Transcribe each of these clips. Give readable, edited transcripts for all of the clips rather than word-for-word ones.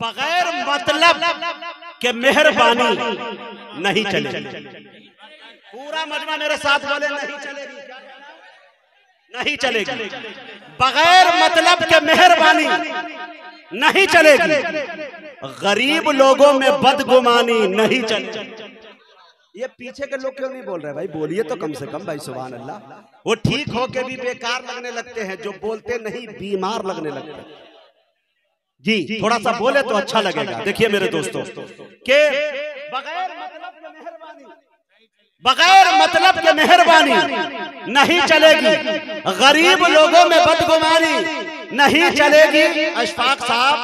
बगैर मतलब के मेहरबानी नहीं चलेगी। पूरा मजमा मेरे साथ बोले, नहीं चलेगी, नहीं चलेगी। बगैर मतलब के मेहरबानी नहीं चलेगी। गरीब लोगों में बदगुमानी नहीं चलेगी। ये पीछे के लोग क्यों नहीं बोल रहे भाई? बोलिए तो कम से कम भाई, सुभान अल्लाह। वो ठीक हो के भी बेकार लगने लगते हैं, जो बोलते नहीं बीमार लगने लगते हैं। जी थोड़ा सा बोले तो अच्छा लगेगा। देखिए मेरे दोस्तों के बगैर मतलब के मेहरबानी नहीं चलेगी। गरीब लोगों में बदगुमानी नहीं चलेगी। अशफाक साहब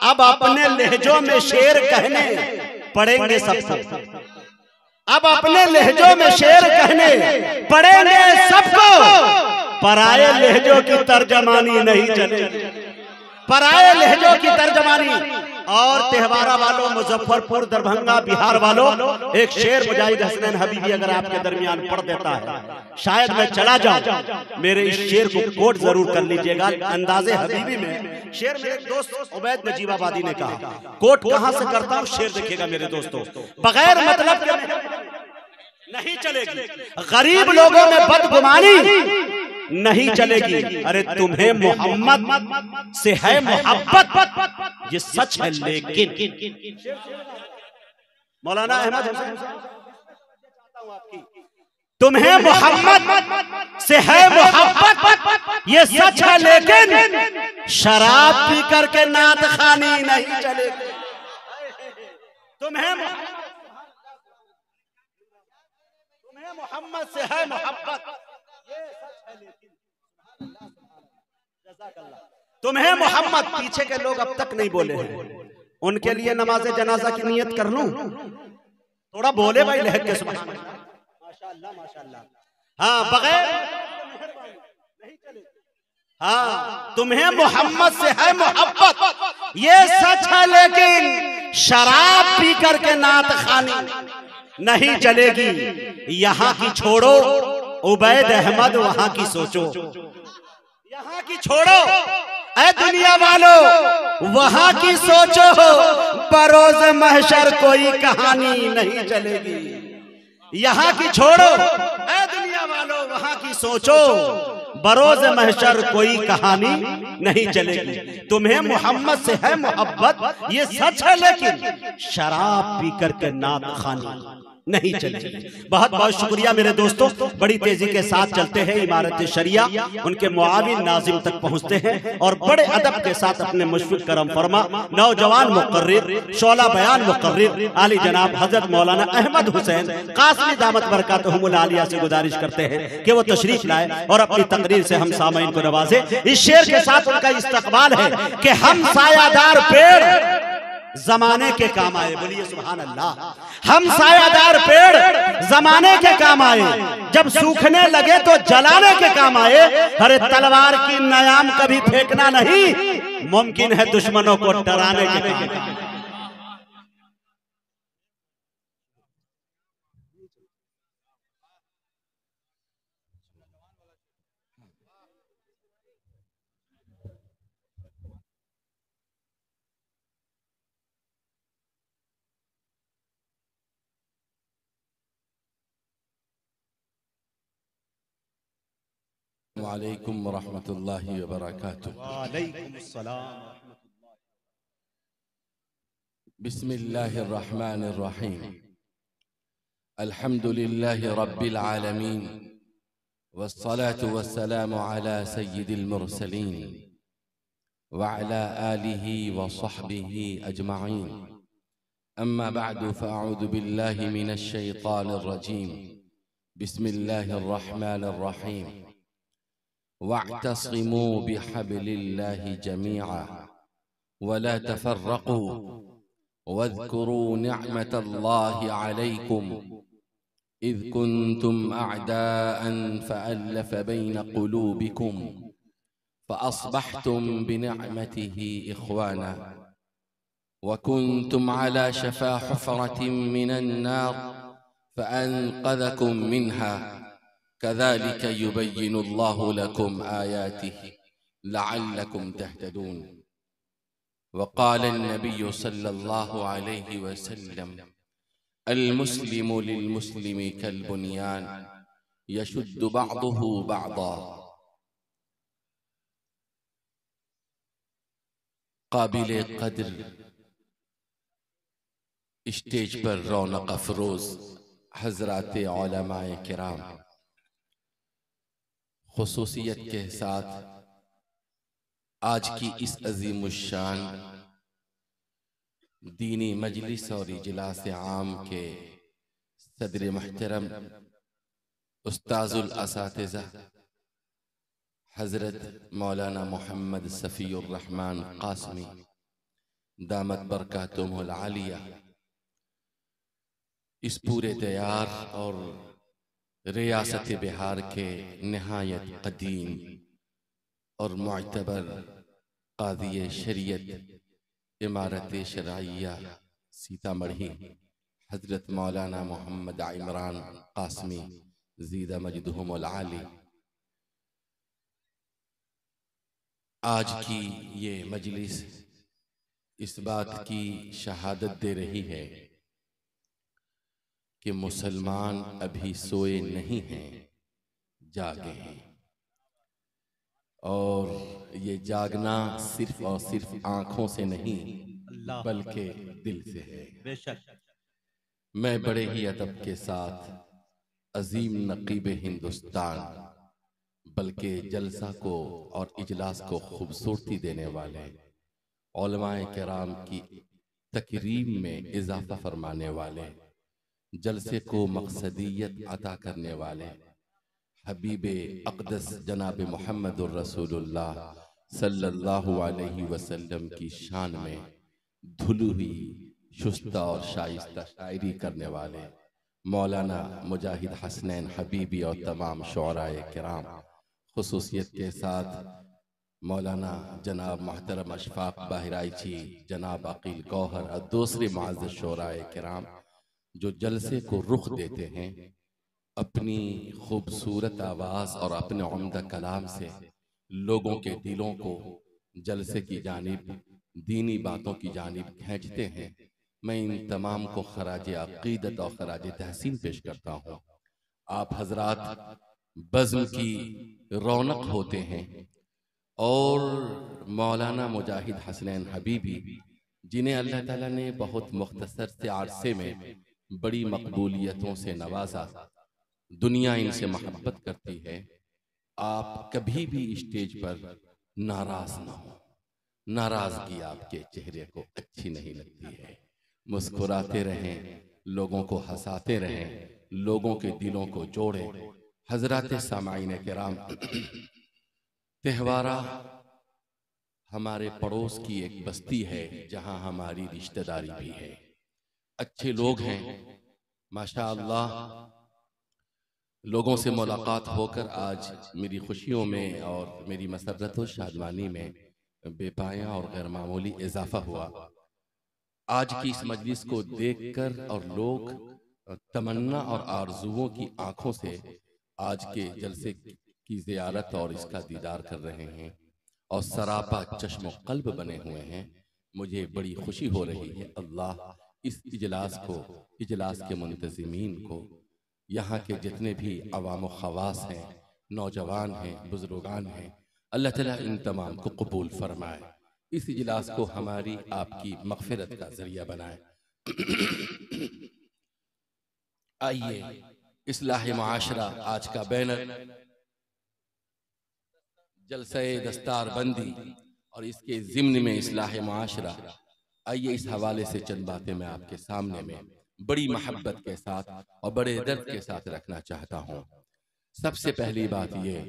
अब अपने लहजों में शेर कहने पड़ेंगे सबको। अब अपने लहजों में शेर कहने पड़ेंगे सबको। पराये लहजों की तर्जमानी नहीं चलेगी। पराये लहजों की तर्जमानी। और त्योहारा वालों, मुजफ्फरपुर, दरभंगा, बिहार वालों, एक शेर मुजाहिद हसनैन हबीबी अगर आपके दरमियान पढ़ देता है, शायद मैं चला जाऊं। मेरे इस शेर को कोट जरूर कर लीजिएगा। अंदाजे हबीबी में शेर मेरे दोस्त उबैद नजीबाबादी ने कहा। कोट कहां से करता हूं, शेर देखिएगा मेरे दोस्तों। बगैर मतलब के नहीं चलेगी। गरीब लोगों में बदगुमानी नहीं चलेगी। अरे तुम्हें मोहम्मद से है मोहब्बत, ये सच है, लेकिन मौलाना अहमद हुसैन, तुम्हें मोहम्मद से है मोहब्बत, ये सच है, लेकिन शराब पी करके नात खानी नहीं चलेगी। तुम्हें मोहम्मद से है मोहब्बत, तुम्हें मोहम्मद। पीछे के लोग अब तक नहीं बोले हैं, उनके लिए नमाज जनाजा की नियत कर लूं? थोड़ा बोले भाई लहक के, सुभान अल्लाह, माशाअल्लाह माशाअल्लाह। हाँ बगैर नहीं चलेगी। हाँ तुम्हें मोहम्मद से है मोहब्बत, ये सच है, लेकिन शराब पी करके नात खानी नहीं चलेगी। यहाँ की छोड़ो उबैद अहमद, वहां की सोचो। यहाँ की छोड़ो ऐ दुनिया वालों, वहां की सोचो। बरोज महशर कोई कहानी नहीं चलेगी। यहाँ की छोड़ो ऐ दुनिया वालों, वहां की सोचो। बरोज महशर कोई कहानी नहीं चलेगी। तुम्हें मोहम्मद से है मोहब्बत, ये सच है, लेकिन शराब पी करके नात खानी नहीं चलेगी। बहुत बहुत शुक्रिया मेरे दोस्तों। बड़ी तेजी के साथ चलते हैं इमारत शरिया, उनके मुआविन नाजिम तक पहुंचते हैं और बड़े अदब के साथ अपने मुशफिक करम फरमा नौजवान मुकर्रिर, शोला बयान मुकर्रिर आली जनाब हजरत मौलाना अहमद हुसैन कासमी दामत बरकातहुमुल आलिया से गुजारिश करते हैं कि वो तशरीफ लाए और अपनी तकरीर से हम सामईन को नवाजे। इस शेर के साथ उनका इस्तकबाल है कि हम सायादार पेड़ जमाने के काम आए। बोलिए सुभान अल्लाह। हम सायादार पेड़ जमाने के काम आए, जब सूखने लगे तो जलाने के काम आए। अरे तलवार की नयाम कभी फेंकना नहीं, मुमकिन है दुश्मनों को डराने के काम। वालेकुम वरहमतुल्लाहि वबरकातुह। वालेकुम अस्सलाम। बिस्मिल्लाहिर रहमानिर रहीम। अल्हम्दुलिल्लाहि रब्बिल आलमीन वस्सलातु वस्सलामु अला सय्यिदिल मुरसलीन व अला आलिहि व सहबिहि अजमईन। अम्मा बअदु फअऊज़ु बिल्लाहि मिनश शैतानिर रजीम। बिस्मिल्लाहिर रहमानिर रहीम। वाअतसिमू बिहब्लिल्लाहि जमीअ वला तफर्रकू वज़्कुरू निअमतल्लाहि अलैकुम इज़ कुंतुम अअदाअन फ़अल्लफ़ बैन क़ुलूबिकुम फ़अस्बहतुम बिनिअमतिही इख़वाना वकुंतुम अला शफ़ा हुफ़रतिम मिनन नार फ़अन्क़ज़कुम मिन्हा कज़ालिक युबय्यिनुल्लाहु लकुम आयातिही लअल्लकुम तहतदून। वक़ाल नबी सल्लल्लाहु अलैहि वसल्लम अल मुस्लिमु लिल मुस्लिमी कल बुनियान यशुद्दु बअदुहु बअदा। काबिले कद्र स्टेज पर रौनक अफरोज हजरात उलमाए किराम खुसूसियत के साथ आज की इस अजीमुश्शान दीनी मजलिस और इजलास आम के सदर मुहतरम उस्ताजुल असातिज़ा हजरत मौलाना मोहम्मद सफ़ीउर रहमान क़ासमी दामत बरकातुहुल आलिया इस पूरे तैयार और रियासत बिहार के निहायत कदीम और मुअतबर काज़ी शरीयत इमारत शरइया सीतामढ़ी हजरत मौलाना मोहम्मद इमरान क़ासमी ज़ीदा मजदहुमुल आली, आज की ये मजलिस इस बात की शहादत दे रही है कि मुसलमान अभी सोए नहीं हैं, जागे हैं। और ये जागना सिर्फ और सिर्फ आंखों से नहीं बल्कि दिल से है। बेशक मैं बड़े ही अदब के साथ अजीम नकीब हिंदुस्तान बल्कि जलसा को और इजलास को खूबसूरती देने वाले उलमाए किराम की तकरीम में इजाफा फरमाने वाले, जलसे को मकसदियत अता करने वाले हबीब अक़दस जनाब मुहम्मदुर रसूलुल्लाह सल्लल्लाहु अलैहि वसल्लम की शान में धुली हुई शुस्ता और शाइस्ता शायरी करने वाले मौलाना मुजाहिद हसनैन हबीबी और तमाम शुअराए किराम, खुसूसियत के साथ मौलाना जनाब मोहतरम अशफाक बहराइची, जनाब अकील गौहर और दूसरे मुअज़्ज़ज़ शुअराए किराम जो जलसे को रुख देते हैं अपनी खूबसूरत आवाज़ और अपने उम्दा कलाम से लोगों के दिलों को जलसे की जानिब, दीनी बातों की जानिब खींचते हैं। मैं इन तमाम को खराज अक़ीदत और खराज तहसीन पेश करता हूँ। आप हजरात बज़्म की रौनक होते हैं और मौलाना मुजाहिद हसनैन हबीबी जिन्हें अल्लाह ताला ने बहुत मुख्तसर से अरसे में बड़ी मकबूलियतों से नवाजा, दुनिया इनसे मोहब्बत करती है। आप कभी भी स्टेज पर नाराज ना हो, नाराजगी आपके चेहरे को अच्छी नहीं लगती है। मुस्कुराते रहें, लोगों को हंसाते रहें, लोगों के दिलों को जोड़ें। हजरात सामाईन किराम, तेहवारा हमारे पड़ोस की एक बस्ती है जहां हमारी रिश्तेदारी भी है। अच्छे लोग हैं माशाअल्लाह। लोगों से मुलाकात होकर आज मेरी खुशियों में और मेरी मसरत और शादमानी में बेपाया और गैर मामूली इजाफा हुआ। आज की इस मजलिस को देखकर और लोग तमन्ना और आरजुओं की आंखों से आज के जलसे की जियारत और इसका दीदार कर रहे हैं और सरापा चश्मो कल्ब बने हुए हैं। मुझे बड़ी खुशी हो रही है। अल्लाह इस इजलास को, इजलास के मुंतज़िमीन को, यहाँ के जितने भी अवाम ख़वास हैं, नौजवान हैं, बुजुर्गान हैं, अल्लाह ताला इन तमाम को कबूल फरमाए। इस इजलास को हमारी आपकी मग़फ़िरत का ज़रिया बनाए। आइए, इस्लाह मुआशरा आज का बैनर जलसे दस्तार बंदी और इसके ज़िम्न में इस्लाह मुआशरा। आइए इस हवाले से चंद बातें मैं आपके सामने में बड़ी मोहब्बत के साथ और बड़े दर्द के साथ रखना चाहता हूँ। सबसे पहली बात ये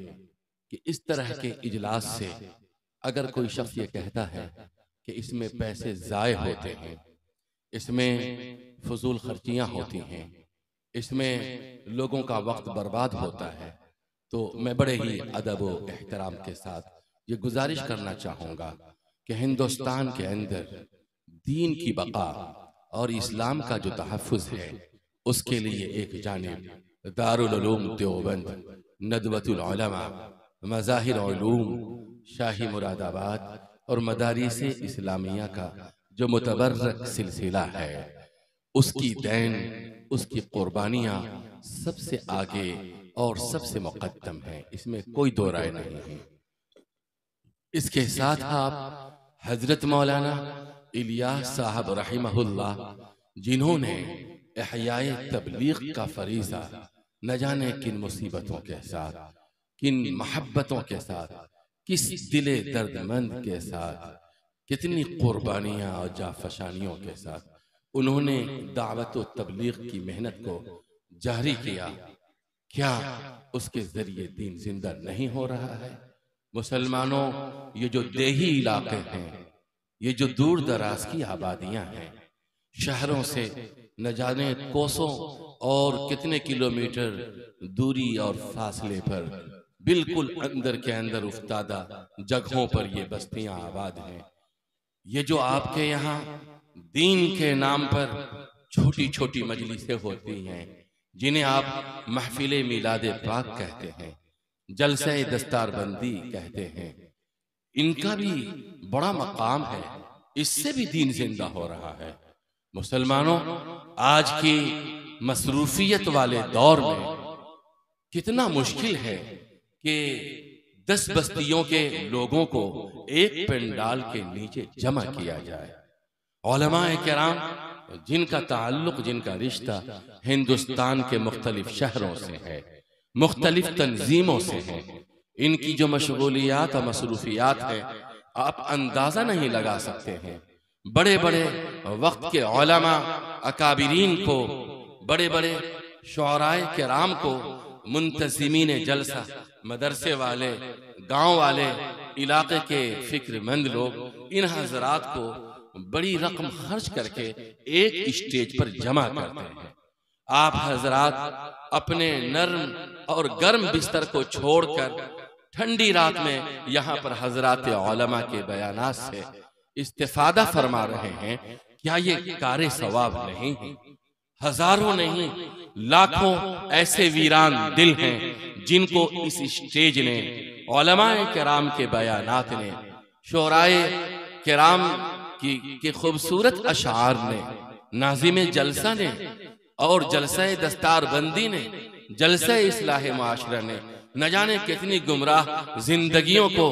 कि इस तरह के इजलास से अगर कोई शख्स ये कहता है कि इसमें पैसे ज़ाय होते हैं, इसमें फजूल खर्चियाँ होती हैं, इसमें लोगों का वक्त बर्बाद होता है, तो मैं बड़े ही अदब व एहतराम के साथ ये गुजारिश करना चाहूँगा कि हिंदुस्तान के अंदर दीन की बका और इस्लाम का जो तहफ़्फ़ुज़ है उसके लिए एक जानिब दारुल उलूम देवबंद, नदवतुल उलमा, मज़ाहिर उलूम शाही मुरादाबाद और मदारिस इस्लामिया का जो मुतबर्रक सिलसिला है, उसकी दैन, उसकी कुर्बानियाँ सबसे आगे और सबसे मुक़द्दम है, इसमें कोई दो राय नहीं है। इसके साथ आप हजरत मौलाना इलियास साहब रहिमहुल्लाह, जिन्होंने इहयाए तबलीग का फरीज़ा न जाने किन मुसीबतों के साथ, किन मोहब्बतों के साथ, किस दिले दर्दमंद के साथ, कितनी कुर्बानियाँ और जाफशानियों के साथ उन्होंने दावत व तबलीग की मेहनत को जारी किया, क्या उसके जरिए दीन जिंदा नहीं हो रहा है? मुसलमानों, ये जो देही इलाके हैं, ये जो दूर दराज की आबादियां हैं, शहरों से न जाने कोसों और कितने किलोमीटर दूरी और फासले पर, बिल्कुल अंदर के अंदर उफ्तादा जगहों पर ये बस्तियां आबाद हैं। ये जो आपके यहाँ दीन के नाम पर छोटी छोटी मजलिसें होती हैं, जिन्हें आप महफिले मिलादे पाक कहते हैं, जलसे दस्तारबंदी कहते हैं, इनका भी बड़ा मकाम है, इससे भी दीन जिंदा हो रहा है। मुसलमानों, आज की मसरूफियत वाले दौर में कितना मुश्किल है कि 10 बस्तियों के लोगों को एक पंडाल के नीचे जमा किया जाए। उलमाए किराम, जिनका ताल्लुक, जिनका रिश्ता हिंदुस्तान के मुख्तलिफ शहरों से है, मुख्तलिफ तंजीमों से है, इनकी जो मशगूलियात और मसरूफियात है, आप अंदाजा नहीं लगा सकते हैं। बड़े बड़े वक्त के उलमा अकाबिरीन को, बड़े बड़े शुअराए किराम को, मुंतज़िमीन जलसा, मदरसे वाले, गांव वाले, इलाके के फिक्रमंद लोग इन हजरात को बड़ी रकम खर्च करके एक स्टेज पर जमा करते हैं। आप हजरात अपने नर्म और गर्म बिस्तर को छोड़कर ठंडी रात में यहाँ पर हजरात उलमा के बयानात से इस्तिफादा फरमा रहे हैं। क्या ये कारे सवाब नहीं है? हजारों नहीं, लाखों ऐसे वीरान दिल हैं जिनको इस स्टेज ने, उलमाए किराम के बयानात ने, शुअराए किराम की खूबसूरत अशार ने, नाज़िम जलसा ने और जलसा दस्तारबंदी ने, जलसा इस्लाह माशरा ने न जाने कितनी गुमराह जिंदगियों को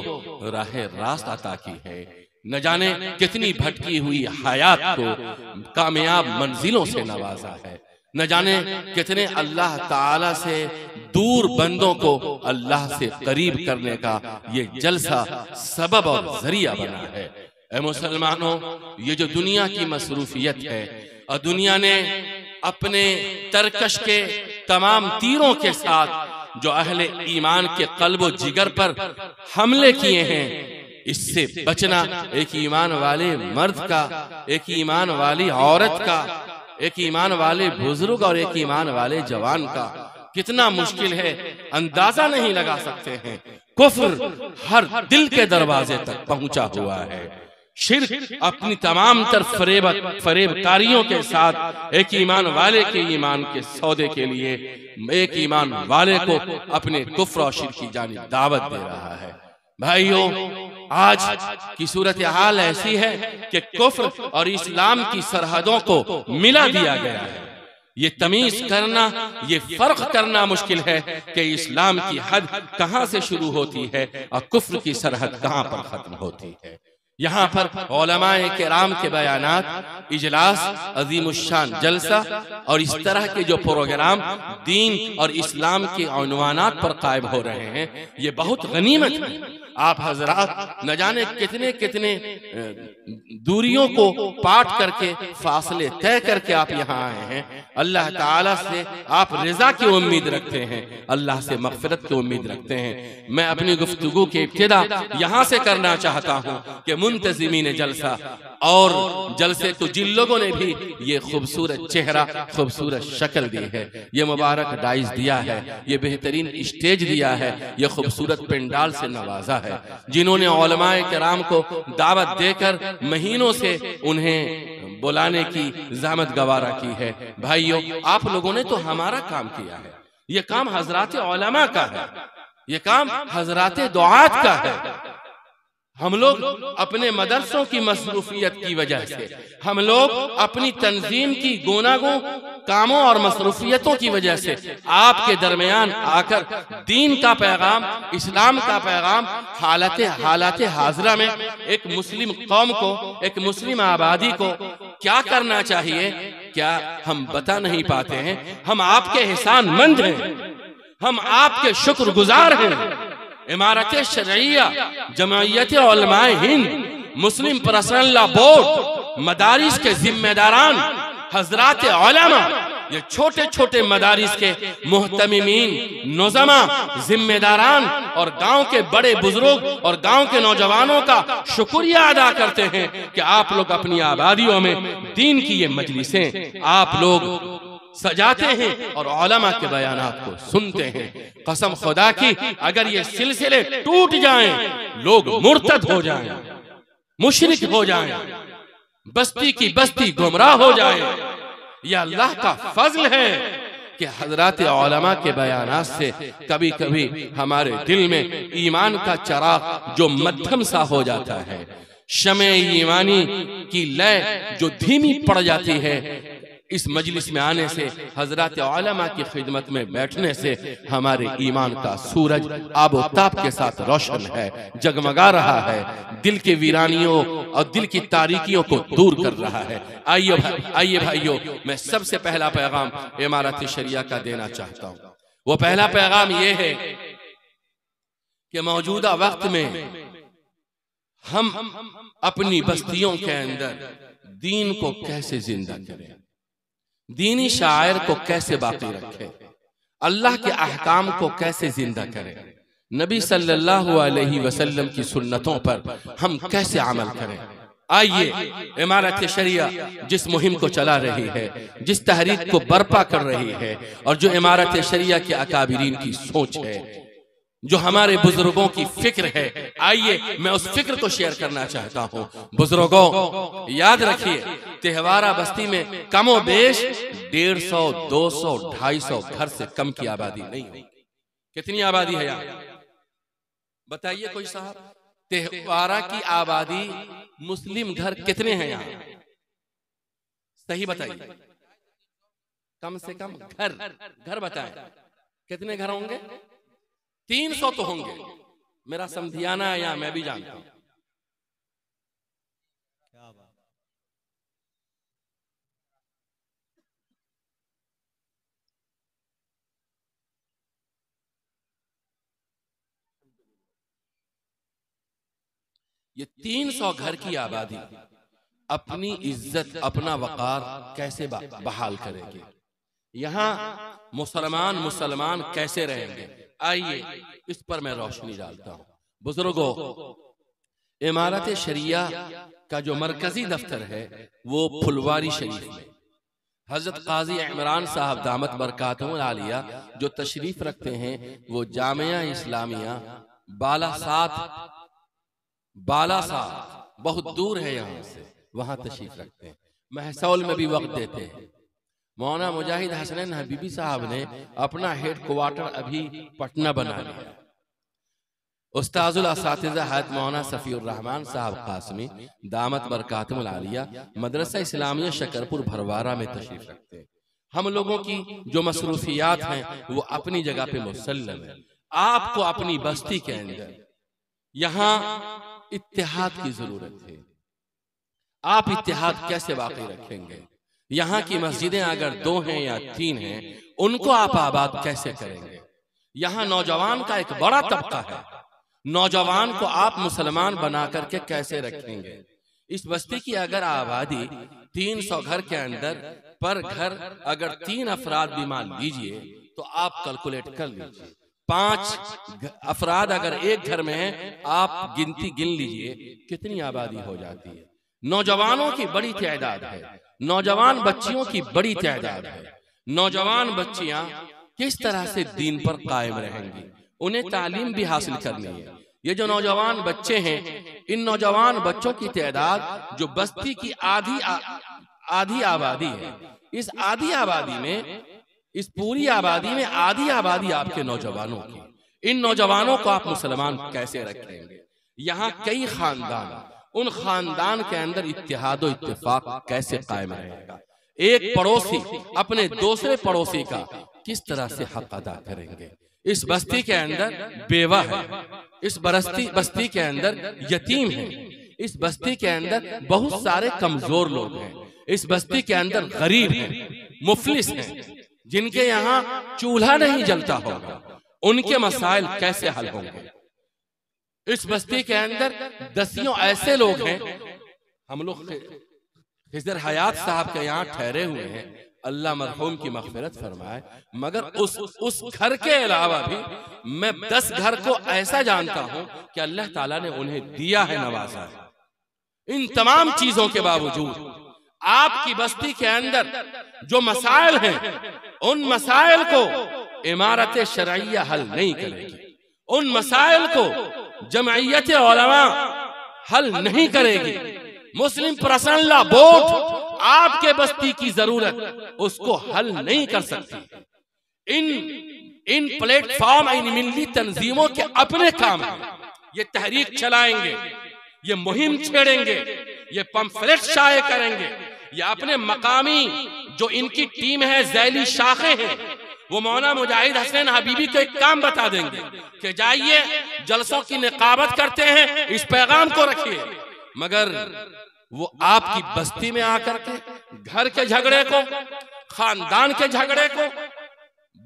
राह रास्त अता की है, न जाने कितनी भटकी हुई हयात को कामयाब मंजिलों से नवाजा है, न जाने कितने अल्लाह ताला से दूर बंदों को अल्लाह से करीब करने का ये जलसा सबब और जरिया बना है। ऐ मुसलमानों, ये जो दुनिया की मसरूफियत है, और दुनिया ने अपने तरकश के तमाम तीरों के साथ जो अहले ईमान के कल्बो जिगर पर हमले किए हैं, इससे बचना एक ईमान वाले मर्द का, एक ईमान वाली औरत का, एक ईमान वाले बुजुर्ग और एक ईमान वाले जवान का कितना मुश्किल है, अंदाजा नहीं लगा सकते हैं। कुफ्र हर दिल के दरवाजे तक पहुंचा हुआ है। शिर्क अपनी तमाम तरफ फरेबकारियों के साथ एक ईमान वाले के ईमान के सौदे के लिए एक ईमान वाले को अपने कुफ्र और शिर्क की जानिब दावत दे रहा है। भाइयों, आज की सूरत हाल ऐसी है कि कुफ्र और इस्लाम की सरहदों को मिला दिया गया है। ये तमीज करना, ये फर्क करना मुश्किल है कि इस्लाम की हद कहां से शुरू होती है और कुफ्र की सरहद कहां पर खत्म होती है। यहाँ पर उलमाए किराम के बयानात, इजलास, अजीमुश्शान जलसा और इस तरह के जो प्रोग्राम दीन और इस्लाम के उन्वानात पर कायम हो रहे हैं, ये बहुत गनीमत है। आप हजरात न जाने कितने कितने दूरियों को पाट करके, फासले तय करके आप यहाँ आए हैं। अल्लाह ताला से आप रिजा की उम्मीद रखते हैं, अल्लाह से मग़फ़िरत की उम्मीद रखते हैं। मैं अपनी गुफ्तगू की इब्तिदा यहाँ से करना चाहता हूँ कि मुंतज़िमीन जलसा और जलसे को जिन लोगों ने भी ये खूबसूरत चेहरा, खूबसूरत शक्ल दी है, ये मुबारक डाइस दिया है, ये बेहतरीन स्टेज दिया है, ये खूबसूरत पंडाल से नवाजा है, जिन्होंने उलमाए किराम को दावत देकर महीनों से उन्हें बुलाने की ज़हमत गवारा की है। भाइयों, आप लोगों ने तो हमारा काम किया है, ये काम हजरात उलमा का है, ये काम हजरात दुआत का है। हम लोग अपने मदरसों की मसरूफियत की वजह से, हम लोग अपनी तंजीम की गोनागों कामों और मसरूफियतों की वजह से आपके दरमियान आकर दीन का पैगाम, इस्लाम का पैगाम हालात हाजरा में एक मुस्लिम कौम को, एक मुस्लिम आबादी को क्या करना चाहिए, क्या हम बता नहीं पाते हैं। हम आपके एहसानमंद हैं, हम आपके शुक्रगुजार हैं। इमारत शरइया, जमायत उलमाए हिंद, मुस्लिम पर्सनल लॉ बोर्ड, मदारिस के जिम्मेदारान, हजरात उलमा, ये छोटे छोटे मदारिस के मुहतमिमीन, नौजमा, जिम्मेदारान और गांव के बड़े बुजुर्ग और गांव के नौजवानों का शुक्रिया अदा करते हैं कि आप लोग अपनी आबादियों में दीन की ये मजलिसें आप लोग सजाते हैं और उलमा के बयानात को सुनते हैं। कसम खुदा की, अगर ये सिलसिले टूट जाएं, लोग मुर्तद हो जाएं, मुशरिक हो जाएं, बस्ती की बस्ती गुमराह हो जाए, यह अल्लाह का फजल है कि हजरात उलमा के बयानात से कभी कभी हमारे दिल में ईमान का चराग जो मध्यम सा हो जाता है, शमे ईमानी की लय जो धीमी पड़ जाती है, इस मजलिस में आने से, हजरत उलमा की खिदमत में बैठने से हमारे ईमान का सूरज आबोताब के साथ रोशन है, जगमगा रहा है, दिल के वीरानियों और दिल की तारीकियों को दूर कर रहा है। आइए भाइयों, मैं सबसे पहला पैगाम इमारत शरिया का देना चाहता हूँ। वो पहला पैगाम ये है कि मौजूदा वक्त में हम अपनी बस्तियों के अंदर दीन को कैसे जिंदा करें, दीनी शायर को कैसे बाकी रखें, अल्लाह के अहकाम को कैसे जिंदा करें, नबी सल्लल्लाहु अलैहि वसल्लम की सुन्नतों पर हम कैसे अमल करें। आइए, इमारत शरिया जिस मुहिम को चला रही है, जिस तहरीक को बर्पा कर रही है, और जो इमारत शरिया के अकाबिरीन की सोच है, जो हमारे बुजुर्गों की फिक्र है, आइए मैं उस फिक्र को शेयर करना चाहता हूँ। बुजुर्गों, याद रखिए, तेहवारा बस्ती में कमो बेश 150, 200, 250 घर से कम की आबादी नहीं होगी। कितनी आबादी है यहाँ बताइए कोई साहब? तेहवारा की आबादी मुस्लिम घर कितने हैं यहाँ? सही बताइए, कम से कम घर बताएं, कितने घर होंगे? 300 तो होंगे, मेरा समझियाना है यहाँ, मैं भी जानता हूं। ये 300 घर की आबादी अपनी इज्जत, अपना वकार कैसे बहाल करेगी? यहाँ मुसलमान कैसे रहेंगे? आइए इस पर मैं रोशनी डालता हूं। बुजुर्गों, इमारत शरिया का जो मरकजी दफ्तर है वो फुलवारी शरीफ में हजरत काजी इमरान साहब दामत बरकातुहुल आलिया जो तशरीफ रखते हैं, वो जामिया इस्लामिया बालासात बहुत दूर है यहाँ से, वहां तशरीफ रखते हैं। महसौल में भी वक्त देते हैं। मौलाना मुजाहिद हसनैन हबीबी साहब ने अपना हेड क्वार्टर अभी पटना बना लिया। उस्ताजुल असातिज़ा हज़रत मौलाना सफ़ीउर रहमान साहब कासमी दामत बरकातुहुल आलिया मदरसा इस्लामिया शकरपुर भरवारा में तशरीफ रखते हैं। हम लोगों की जो मसरूफियात हैं वो अपनी जगह पे मुसल्लम है। आपको अपनी बस्ती के अंदर यहाँ इत्तेहाद की जरूरत है। आप इत्तेहाद कैसे बाकी रखेंगे? यहाँ की मस्जिदें अगर 2 हैं या 3 हैं, उनको आप आबाद कैसे करेंगे? यहाँ नौजवान का एक बड़ा तबका है, नौजवान को आप मुसलमान बना करके कैसे रखेंगे? इस बस्ती की अगर आबादी 300 घर के अंदर पर घर अगर 3 अफराद भी मान लीजिए तो आप कैलकुलेट कर लीजिए, 5 अफराद अगर एक घर में है, आप गिनती गिन लीजिए कितनी आबादी हो जाती है। नौजवानों की बड़ी तादाद है, नौजवान बच्चियों की बड़ी तादाद है। नौजवान बच्चियां किस तरह से दीन पर कायम रहेंगी? उन्हें तालीम भी हासिल करनी है। ये जो नौजवान बच्चे हैं, इन नौजवान बच्चों की तादाद जो बस्ती की आधी आबादी है, इस आधी आबादी में, इस पूरी आबादी में आधी आबादी आपके नौजवानों की। इन नौजवानों को आप मुसलमान कैसे रखेंगे? यहाँ कई खानदान, उन खानदान के अंदर इत्तेहाद और इत्तेफाक कैसे कायम रहेगा? एक पड़ोसी अपने दूसरे पड़ोसी का किस तरह से हक अदा करेंगे? इस बस्ती के अंदर बेवा है, इस बस्ती के अंदर यतीम है, इस बस्ती के अंदर बहुत सारे कमजोर लोग हैं, इस बस्ती के अंदर गरीब हैं, मुफलिस हैं, जिनके यहाँ चूल्हा नहीं जलता होगा, उनके मसाइल कैसे हल होंगे? इस बस्ती के अंदर दसियों ऐसे लोग हैं, हम लोग खिज़र हयात साहब के यहाँ ठहरे हुए हैं, अल्लाह मरहूम की मग़फ़िरत फरमाए, मगर उस घर के अलावा भी मैं 10 घर को ऐसा जानता हूं कि अल्लाह ताला ने उन्हें दिया है, नवाजा है। इन तमाम चीजों के बावजूद आपकी बस्ती के अंदर जो मसाइल हैं, उन मसाइल को इमारत शरइया हल नहीं करेगी, उन मसाइल को जमइयत उलमा हल नहीं करेगी। मुस्लिम पर्सनल लॉ बोर्ड आपके बस्ती की जरूरत उसको हल नहीं कर सकती। इन प्लेटफॉर्म, इन मिली तंजीमों के अपने काम हैं, ये तहरीक चलाएंगे, ये मुहिम छेड़ेंगे, ये पंफलेट शाये करेंगे, ये अपने मकामी जो इनकी टीम है, ज़ैली शाखे हैं, वो मौलाना मुजाहिद हसन हबीबी को एक काम बता देंगे कि जाइए जलसों की निकाबत करते हैं, इस पैगाम को रखिए, मगर वो आपकी बस्ती में आकर के घर के झगड़े को, खानदान के झगड़े को,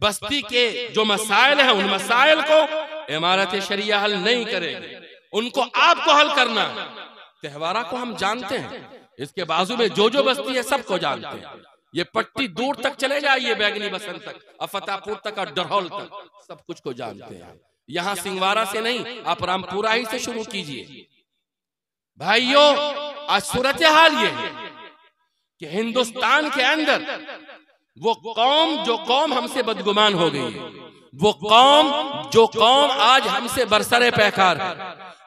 बस्ती के जो मसाइल हैं उन मसाइल को इमारत शरिया हल नहीं करेगी, उनको आपको हल करना है। त्योहारा को हम जानते हैं, इसके बाजू में जो बस्ती है सबको जानते हैं, ये पट्टी दूर तक चले जाइए, बैगनी बसंत तक, अफतापुर तक और डरहौल तक, सब कुछ को जानते हैं। यहाँ सिंगवारा से नहीं, आप रामपुरा ही से शुरू कीजिए। भाइयों, आज सूरत हाल ये है कि हिंदुस्तान के अंदर वो कौम जो कौम हमसे बदगुमान हो गई है, वो कौम जो कौम आज हमसे बरसरे पैकार है,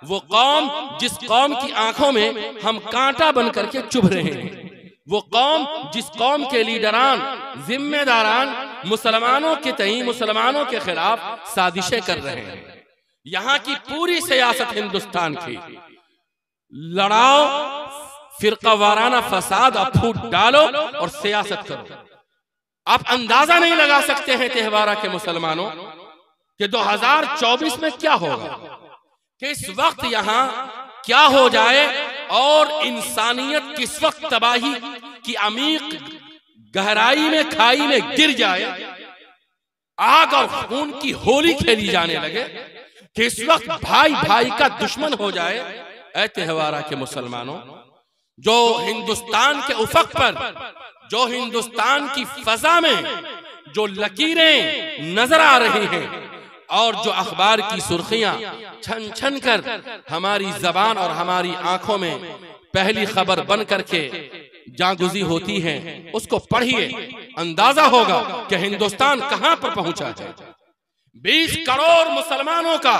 वो कौम जिस कौम की आंखों में हम कांटा बन करके चुभ रहे हैं, वो कौम जिस कौम के लीडरान, जिम्मेदारान मुसलमानों के तई, मुसलमानों के खिलाफ साजिशें कर रहे हैं। यहाँ की पूरी सियासत हिंदुस्तान की, लड़ाओ, फिरका वाराना फसाद अब फूट डालो और सियासत करो। आप अंदाजा नहीं लगा सकते हैं त्योहारा के मुसलमानों कि 2024 में क्या होगा, कि इस वक्त यहाँ क्या हो जाए और इंसानियत किस वक्त तबाही की अमीक गहराई में, खाई में गिर जाए, आग और खून की होली खेली जाने लगे, कि इस वक्त भाई भाई का दुश्मन हो जाए। ऐ त्योहारा के मुसलमानों, जो हिंदुस्तान के उफक पर, जो हिंदुस्तान की फजा में जो लकीरें नजर आ रही हैं और जो अखबार की सुर्खियां छन छन कर हमारी जबान और हमारी आंखों में पहली खबर बन करके जागुजी होती हैं, उसको पढ़िए, अंदाजा होगा कि हिंदुस्तान कहां पर पहुंचा है। 20 करोड़ मुसलमानों का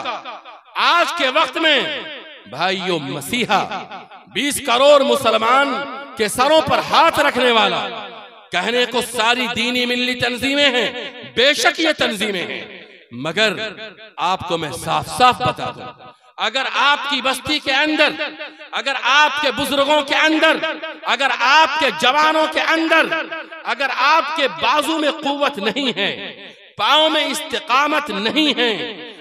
आज के वक्त में भाइयों मसीहा, 20 करोड़ मुसलमान के सरों पर हाथ रखने वाला, कहने को सारी दीनी मिल्ली तंजीमें हैं, बेशक ये तंजीमें हैं, मगर आपको मैं साफ साफ बता दूं, अगर आपकी बस्ती के अंदर, अगर आपके बुजुर्गों के अंदर, अगर आपके जवानों के अंदर, अगर आपके बाजू में कुव्वत नहीं है, पांव में इस्तिकामत नहीं है,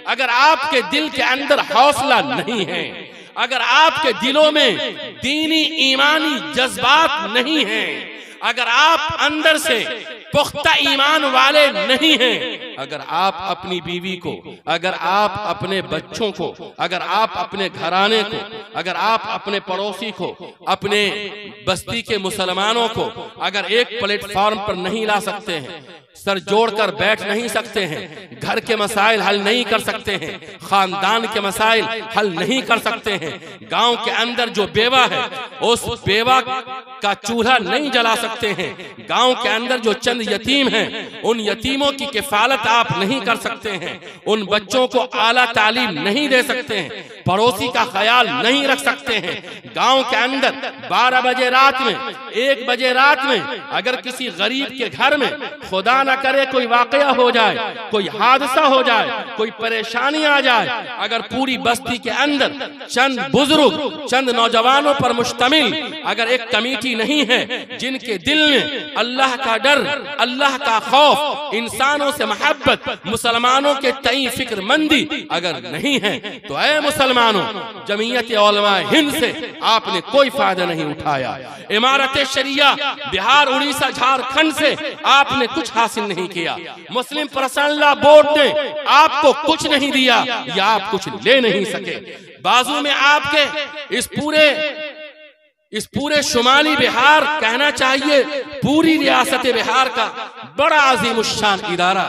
अगर आपके दिल के अंदर हौसला नहीं है, अगर आपके दिलों में दीनी ईमानी जज्बात नहीं है, अगर आप अंदर से पुख्ता ईमान वाले नहीं हैं, अगर आप अपनी बीवी को, अगर आप अपने बच्चों को, अगर आप अपने घराने को, अगर आप अपने पड़ोसी को, अपने बस्ती के मुसलमानों को अगर एक प्लेटफॉर्म पर नहीं ला सकते हैं, सर जोड़कर बैठ नहीं सकते हैं, घर के मसाइल हल नहीं कर सकते हैं, खानदान के मसाइल हल नहीं कर सकते हैं, गांव के अंदर जो बेवा है उस बेवा का चूल्हा नहीं जला सकते हैं, गांव के अंदर जो चंद यतीम हैं उन यतीमों की किफालत आप नहीं कर सकते हैं, उन बच्चों को आला तालीम नहीं दे सकते हैं, पड़ोसी का ख्याल नहीं रख सकते हैं। गांव के अंदर 12 बजे रात में, 1 बजे रात में अगर किसी गरीब के घर में खुदा न करे कोई वाकया हो जाए, कोई हादसा हो जाए, कोई परेशानी आ जाए, अगर पूरी बस्ती के अंदर चंद बुजुर्ग, चंद नौजवानों पर मुश्तमिल अगर एक कमेटी नहीं है जिनके दिल में अल्लाह का डर, अल्लाह का खौफ, इंसानों से मोहब्बत, मुसलमानों के तई फिक्रमंदी अगर नहीं है, तो ऐ मुसलमानों, जमीयत उलमा हिंद से आपने कोई फायदा नहीं उठाया। इमारत शरिया बिहार, उड़ीसा, झारखंड से आपने कुछ हासिल नहीं किया। मुस्लिम पर्सनल लॉ बोर्ड ने आपको कुछ नहीं दिया या आप कुछ ले नहीं सके। बाजू में आपके इस पूरे शुमाली बिहार, कहना चाहिए पूरी रियासत बिहार का बड़ा अजीमुश्शान इदारा।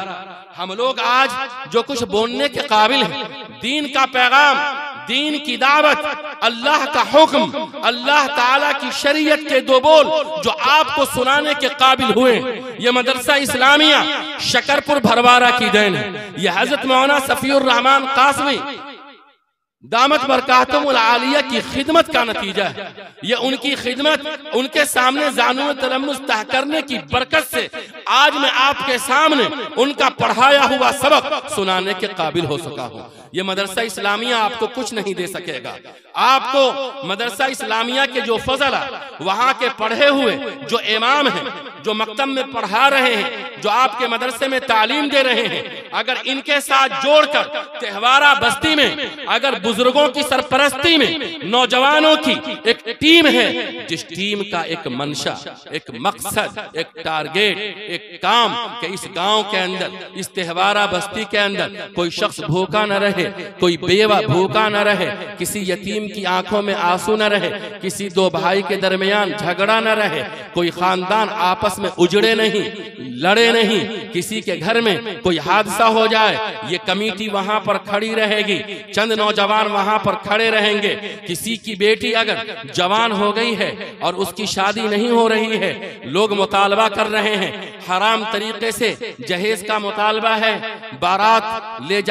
हम लोग आज जो कुछ बोलने के काबिल हैं, दीन का पैगाम, दीन की दावत, अल्लाह का हुक्म, अल्लाह ताला की शरीयत के 2 बोल जो आपको सुनाने के काबिल हुए, ये मदरसा इस्लामिया शकरपुर भरवारा की देन है। ये हजरत मौलाना सफीउर रहमान कासमी दामत बरकातुहुल आलिया की खिदमत का नतीजा है। ये उनकी खिदमत, उनके सामने जानू तलम्मुस तह करने की बरकत से आज मैं आपके सामने उनका पढ़ाया हुआ सबक सुनाने के काबिल हो सका हूँ। ये मदरसा इस्लामिया आपको कुछ नहीं दे सकेगा। आपको मदरसा इस्लामिया के जो फजल, वहाँ के पढ़े हुए जो इमाम हैं, जो मकतब में पढ़ा रहे हैं, जो आपके मदरसे में तालीम दे रहे हैं, अगर इनके साथ जोड़कर तेहवारा बस्ती में अगर बुजुर्गों की सरपरस्ती में नौजवानों की एक टीम है, जिस टीम का एक मंशा, एक मकसद, एक टारगेट, एक काम कि इस गांव के अंदर, इस तेहवारा बस्ती के अंदर कोई शख्स भूखा न रहे, कोई बेवा भूखा न रहे, किसी यतीम की आंखों में आंसू न रहे, किसी 2 भाई के दरमियान झगड़ा न रहे, कोई खानदान आपस में उजड़े नहीं, लड़े नहीं, किसी के घर में कोई हादसा हो जाए, ये कमेटी वहां पर खड़ी रहेगी, चंद नौजवान वहां पर खड़े रहेंगे। किसी की बेटी अगर जवान हो गई है और उसकी शादी नहीं हो रही है, लोग मुतालबा कर रहे हैं, हराम तरीके से जहेज का मुतालबा है, बारात ले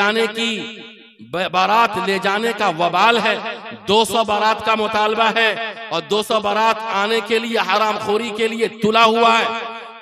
जाने का वबाल है, 200 बारात का मुतालबा है और 200 बारात आने के लिए हराम खोरी के लिए तुला हुआ है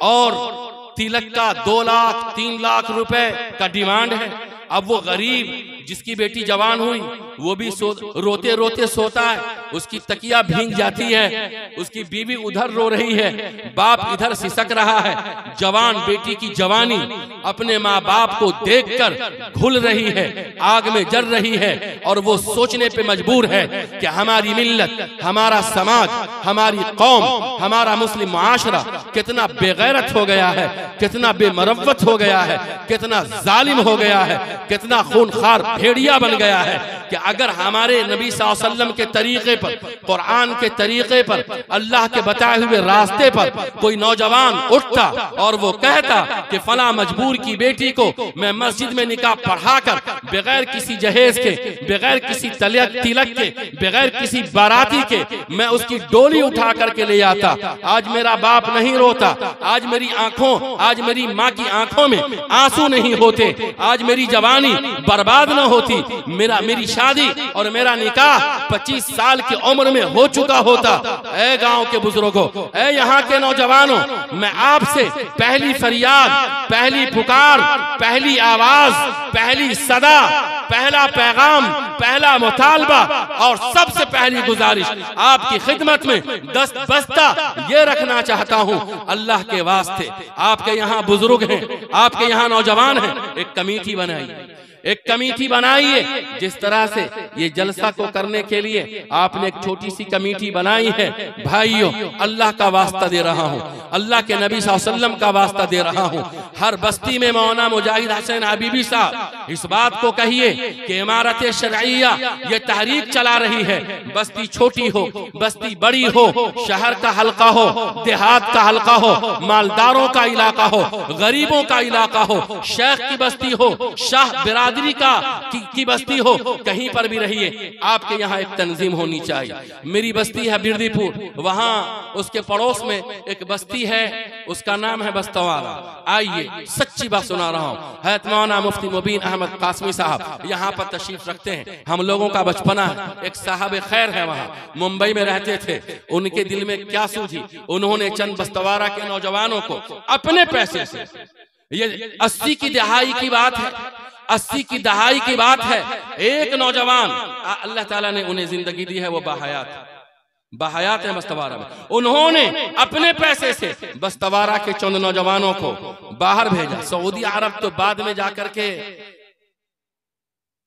और तिलक का 2 लाख 3 लाख रुपए का डिमांड है। अब वो गरीब जिसकी बेटी जवान हुई वो भी रोते रोते सोता है, उसकी तकिया भींग जाती है, उसकी बीवी उधर रो रही है, बाप इधर सिसक रहा है। जवान बेटी की जवानी अपने माँ बाप को देखकर घुल रही है, आग में जल रही है और वो सोचने पे मजबूर है कि हमारी मिल्लत, हमारा समाज, हमारी कौम, हमारा मुस्लिम मुआशरा कितना बेगैरत हो गया है, कितना बेमरवत हो गया है, कितना जालिम हो गया है, कितना खूनखार भेड़िया बन गया है कि अगर हमारे नबी सल्लल्लाहु अलैहि वसल्लम के तरीके पर, कुरान के तरीके पर, अल्लाह के बताए हुए रास्ते पर कोई नौजवान उठता और वो कहता कि फला मजबूर की बेटी को मैं मस्जिद में निकाह पढ़ाकर बगैर किसी जहेज के, बगैर किसी तिलक के, बगैर किसी बाराती के मैं उसकी डोली उठा करके ले आता, आज मेरा बाप नहीं रोता, आज मेरी आंखों, आज मेरी माँ की आंखों में आंसू नहीं होते, आज मेरी जवानी बर्बाद न होती, मेरी शादी और मेरा निकाह 25 साल की उम्र में हो चुका होता। ऐ गांव के बुजुर्गों, ऐ यहाँ के नौजवानों, मैं आपसे पहली फरियाद, पहली पुकार, पहली आवाज, पहली सदा, पहला पैगाम, पहला मुतालबा और सबसे पहली गुजारिश आपकी खिदमत में दस्त बस्ता ये रखना चाहता हूँ, अल्लाह के वास्ते आपके यहाँ बुजुर्ग हैं, आपके यहाँ नौजवान हैं, एक कमेटी बनाइए, एक कमेटी बनाइए। जिस तरह से ये जलसा को करने के लिए आपने एक छोटी सी कमेटी बनाई है, भाइयों अल्लाह का वास्ता दे रहा हूँ, अल्लाह के नबी सल्लल्लाहु अलैहि वसल्लम का वास्ता दे रहा हूँ, हर बस्ती में मौलाना मुजाहिद हसन हबीबी साहब इस बात को कहिए कि इमारत शरइया ये तहरीक चला रही है, बस्ती छोटी हो, बस्ती बड़ी हो, शहर का हल्का हो, देहात का हल्का हो, मालदारों का इलाका हो, गरीबों का इलाका हो, शेख की बस्ती हो, शाह बिरादरी की की बस्ती हो, कहीं पर भी रहिए, आपके यहाँ एक तंजीम होनी चाहिए। मेरी बस्ती है बिरदीपुर, वहाँ उसके पड़ोस में एक बस्ती है, उसका नाम है बस्तवारा। आइए सच्ची बात सुना रहा हूँ, हैत मौलाना मुफ्ती मुबीन अहमद कासमी साहब यहाँ पर तशरीफ रखते हैं। हम लोगों का बचपना है, एक साहब खैर है वहाँ मुंबई में रहते थे, उनके दिल में क्या सूझी, उन्होंने चंद बस्तवारा के नौजवानों को अपने पैसे से, ये 80 की दहाई की बात है, 80 की दहाई की बात है, एक नौजवान अल्लाह ताला ने उन्हें जिंदगी दी है, वो बाहयात है बस्तवारा में। उन्होंने अपने पैसे से बस्तवारा के चंद नौजवानों को बाहर भेजा। सऊदी अरब तो बाद में जाकर के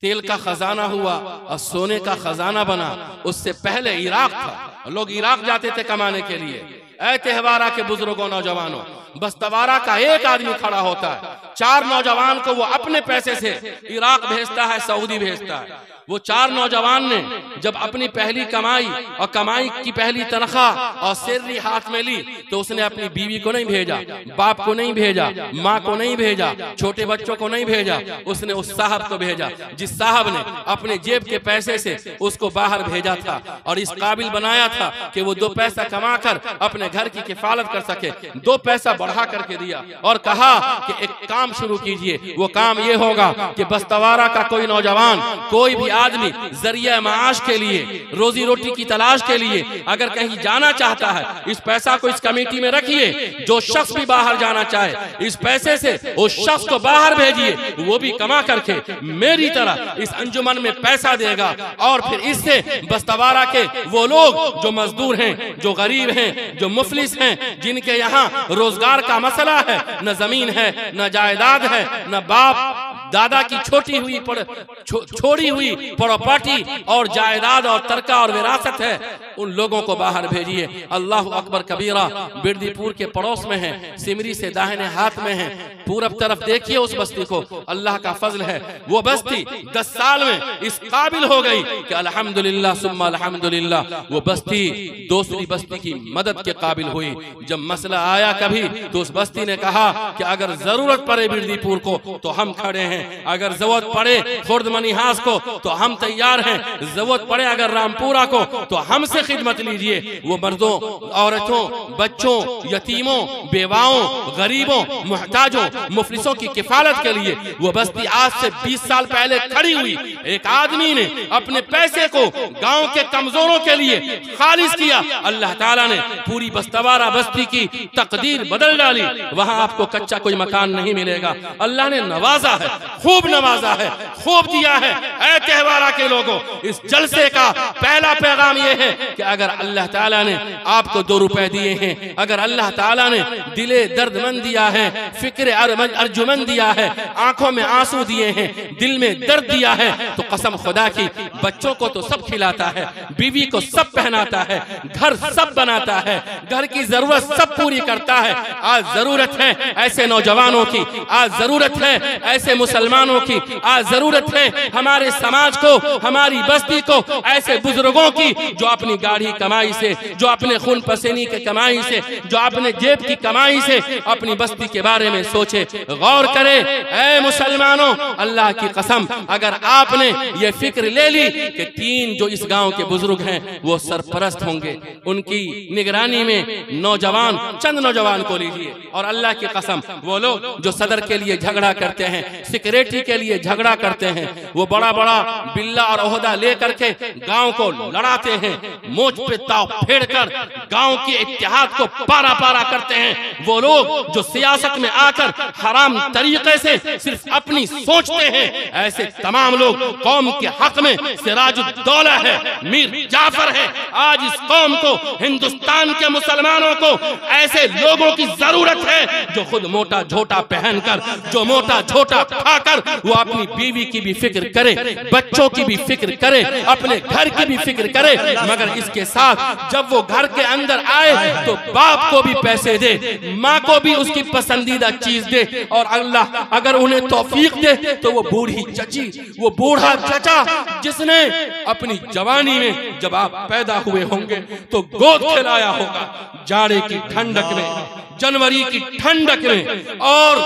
तेल का खजाना हुआ और सोने का खजाना बना, उससे पहले इराक था, लोग इराक जाते थे कमाने के लिए। ऐ तेहवारा के बुजुर्गों नौजवानों, बस्तवारा का एक आदमी खड़ा होता है, 4 नौजवान को वो अपने पैसे से इराक भेजता है, सऊदी भेजता है। वो 4 नौजवान ने जब अपनी पहली कमाई और कमाई की पहली तनख्वाह और सैलरी हाथ में ली, तो उसने अपनी बीवी को नहीं भेजा, बाप को नहीं भेजा, माँ को नहीं भेजा, छोटे बच्चों को नहीं भेजा, उसने उस साहब को भेजा जिस साहब ने अपने जेब के पैसे से उसको बाहर भेजा था और इस काबिल बनाया था कि वो 2 पैसा कमा कर अपने घर की किफालत कर सके। 2 पैसा बढ़ा करके दिया और कहा कि एक काम शुरू कीजिए, वो काम ये होगा कि बस्तवारा का कोई नौजवान, कोई भी आदमी जरिया माश के लिए, रोजी रोटी की तलाश के लिए अगर कहीं जाना चाहता है, इस पैसा को इस कमेटी में रखिए। जो शख्स भी बाहर जाना चाहे, इस पैसे से उस शख्स को बाहर भेजिए, वो भी कमा करके मेरी तरह इस अंजुमन में पैसा देगा। और फिर इससे बस्तवारा के वो लोग जो मजदूर हैं, जो गरीब हैं, जो मुफलिस हैं, जिनके यहाँ रोजगार का मसला है, न जमीन है, न जायदाद है, न बाप दादा की छोड़ी हुई प्रॉपर्टी और जायदाद और तरका और विरासत है, उन लोगों को बाहर भेजिए। अल्लाह अकबर कबीरा बिरदीपुर के पड़ोस में है, सिमरी से दाहिने हाथ में है, पूरब तरफ देखिए उस बस्ती को, अल्लाह का फजल है। वो बस्ती 10 साल में इस काबिल हो गई कि अल्हम्दुलिल्लाह सुम्मा अल्हम्दुलिल्लाह, वो बस्ती दूसरी बस्ती की मदद के काबिल हुई। जब मसला आया कभी तो उस बस्ती ने कहा कि अगर जरूरत पड़े बिरदीपुर को तो हम खड़े हैं, अगर जरूरत पड़े खुर्द मनीहास को तो हम तैयार हैं, जरूरत पड़े अगर रामपुरा को तो हमसे खिदमत लीजिए। वो मर्दों, औरतों, बच्चों, यतीमों, बेवाओं, गरीबों, मुहताजों, मुफलिसों की किफालत के लिए वो बस्ती आज से 20 साल पहले खड़ी हुई। एक आदमी ने अपने पैसे को गांव के कमजोरों के लिए खालिस किया, अल्लाह ताला ने पूरी बस्तवारा बस्ती की तकदीर बदल डाली। वहां आपको कच्चा कोई मकान नहीं मिलेगा, अल्लाह ने नवाजा है, खूब नवाजा है, खूब दिया है। ऐ तेहवारा के लोगों, इस जलसे का पहला पैगाम यह है कि अगर अल्लाह ताला ने आपको 2 रुपए दिए हैं, अगर अल्लाह ताला ने दिले दर्दमंद दिया है, फिक्र अर्जुमंद दिया है, आंखों में आंसू दिए हैं, दिल में दर्द दिया है, तो कसम खुदा की बच्चों को तो सब खिलाता है, बीवी को सब पहनाता है, घर सब बनाता है, घर की जरूरत सब पूरी करता है। आज जरूरत है ऐसे नौजवानों की, आज जरूरत है ऐसे मुसलमानों की, आज जरूरत है हमारे समाज को, हमारी बस्ती को ऐसे बुजुर्गों की जो अपनी गाढ़ी कमाई से, जो अपने खून पसीने की कमाई से, जो अपने जेब की कमाई से अपनी बस्ती के बारे में सोचे, गौर करे। ऐ मुसलमानों, अल्लाह की कसम, अगर आपने ये फिक्र ले ली कि 3 जो इस गांव के बुजुर्ग हैं वो सरपरस्त होंगे, उनकी निगरानी में नौजवान, चंद नौजवान को लीजिए, और अल्लाह की कसम वो लोग जो सदर के लिए झगड़ा करते हैं, सिक्योरिटी के लिए झगड़ा करते हैं, वो बड़ा बड़ा बिल्ला और ओहदा लेकर के गांव को लड़ाते हैं, मोच पे ताव फेर कर गांव के इत्तेहाद को पारा पारा करते हैं। वो लोग जो सियासत में आकर हराम तरीके से सिर्फ अपनी सोचते हैं, ऐसे तमाम लोग कौम के हक में सिराजुद्दौला है, मीर जाफर है। आज इस कौम को, हिंदुस्तान के मुसलमानों को ऐसे लोगों की जरूरत है जो खुद मोटा झोटा पहनकर, जो मोटा झोटा खाकर वो अपनी बीवी की भी फिक्र करे, बच्चों की भी फिक्र करे, अपने घर की भी फिक्र करे, मगर इसके साथ जब वो घर के अंदर आए तो बाप को भी पैसे दे, माँ को भी उसकी पसंदीदा चीज दे, और अल्लाह अगर उन्हें तौफीक दे तो वो बूढ़ी चची, वो बूढ़ा चचा जिसने अपनी जवानी में जब आप पैदा हुए होंगे तो गोद खिलाया होगा, जाड़े की ठंडक में, जनवरी की ठंडक में, और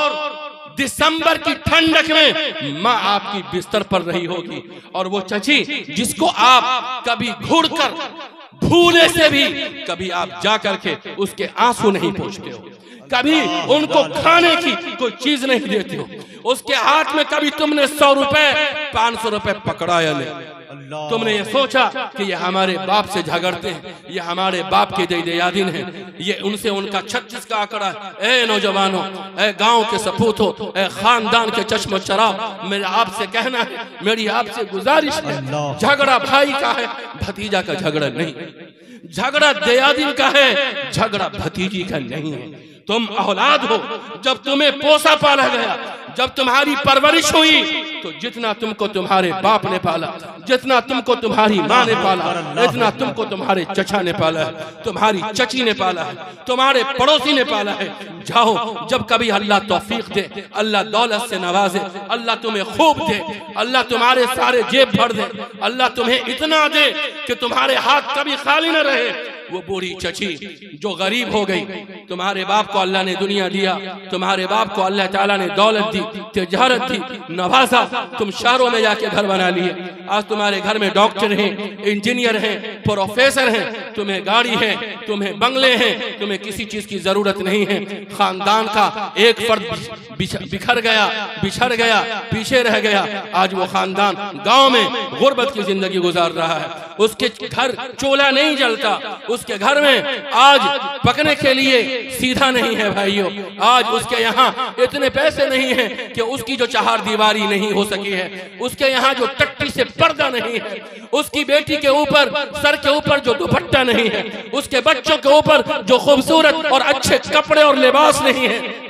दिसंबर की ठंडक में माँ आपकी बिस्तर पर रही होगी, और वो चची जिसको आप कभी घूरकर भूले से भी कभी आप जा करके उसके आंसू नहीं पोंछते हो, कभी उनको खाने की कोई चीज नहीं देते हो, उसके हाथ में कभी तुमने 100 रुपए 500 रुपए पकड़ाया नहीं। तुमने ये सोचा कि ये हमारे बाप से झगड़ते हैं, ये हमारे बाप के दयादीन हैं, ये उनसे उनका 36 का आंकड़ा है। ए नौजवानों, ए गांव के सपूतों, ए खानदान के चश्म चराग, मेरा आपसे कहना है, मेरी आपसे गुजारिश है, झगड़ा भाई का है, भतीजा का झगड़ा नहीं, झगड़ा दयादीन का है, झगड़ा भतीजी का नहीं है। तुम औलाद हो, जब तुम्हें पोसा पाला गया, जब तुम्हारी परवरिश हुई, तो जितना तुमको तुम्हारे बाप ने पाला, जितना तुमको तुम्हारी माँ ने पाला, इतना तुमको तुम्हारे चचा ने पाला है, तुम्हारी चची ने पाला है, तुम्हारे पड़ोसी ने पाला है। जाओ, जब कभी अल्लाह तौफीक दे, अल्लाह दौलत से नवाजे, अल्लाह तुम्हें खूब दे, अल्लाह तुम्हारे सारे जेब भर दे, अल्लाह तुम्हें इतना दे कि तुम्हारे हाथ कभी खाली न रहे, वो बूढ़ी चची जो गरीब हो गई, तुम्हारे बाप को अल्लाह ने दुनिया दिया, तुम्हारे बाप को अल्लाह ताला ने दौलत दी, तिजारत दी, नवाजा, तुम शहरों में जाके घर बना लिए, आज तुम्हारे घर में डॉक्टर हैं, इंजीनियर हैं, प्रोफेसर हैं, तुम्हें गाड़ी है, तुम्हें बंगले हैं, तुम्हें किसी चीज की जरूरत नहीं है। खानदान का एक फर्द बिखर गया, बिछड़ गया, पीछे रह गया, आज वो खानदान गांव में गुर्बत की जिंदगी गुजार रहा है, उसके घर चूल्हा नहीं जलता, उसके घर में आज पकने के लिए सीधा नहीं है भाइयों, आज उसके यहाँ इतने पैसे नहीं हैं कि उसकी जो चार दीवारी नहीं हो सकी है, उसके यहाँ जो टट्टी से पर्दा नहीं है, उसकी बेटी के ऊपर सर के ऊपर जो दुपट्टा नहीं है, उसके बच्चों के ऊपर जो खूबसूरत और अच्छे कपड़े और लिबास नहीं है,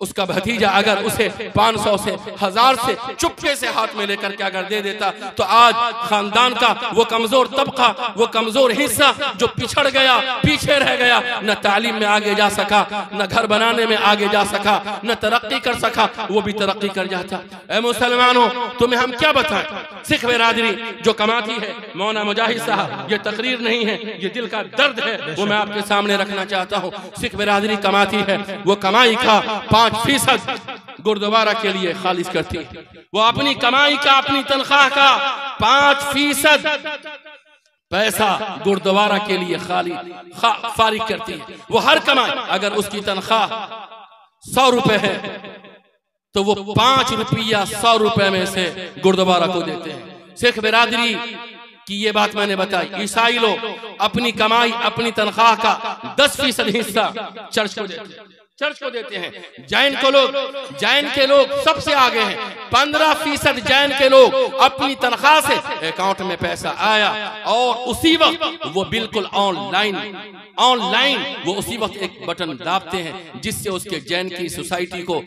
उसका भतीजा अगर उसे 500 से 1000 से चुपके से हाथ में लेकर के अगर दे देता, तो आज खानदान का वो कमजोर तबका, वो कमजोर हिस्सा जो पिछड़ गया, पीछे रह गया, न तालीम में आगे जा सका, न घर बनाने में आगे जा सका, न तरक्की कर सका, वो भी तरक्की कर जाता। ऐ मुसलमानों, तुम्हें हम क्या बताएं, सिख बिरादरी जो कमाती है, मौलाना मुजाहिद साहब, ये तकरीर नहीं है, ये दिल का दर्द है, वो मैं आपके सामने रखना चाहता हूँ। सिख बिरादरी कमाती है, वो कमाई का 5% गुरुद्वारा के लिए खालिज करती है, वो अपनी कमाई का, अपनी तनख्वाह का 5% पैसा गुरुद्वारा के लिए फारिग करती है। वो हर कमाई, अगर उसकी तनख्वाह 100 रुपए है तो वो 5 रुपया 100 रुपए में से गुरुद्वारा को देते हैं। सिख बिरादरी की ये बात मैंने बताई। ईसाई लोग अपनी कमाई, अपनी तनख्वाह का 10% हिस्सा चर्च को देते हैं। जैन के लोग सबसे आगे हैं, 15% जैन के लोग अपनी तनख्वाह से अकाउंट में पैसा आया और उसी वक्त वो बिल्कुल ऑनलाइन वो उसी वक्त एक बटन दाबते हैं जिससे उसके जैन की सोसाइटी को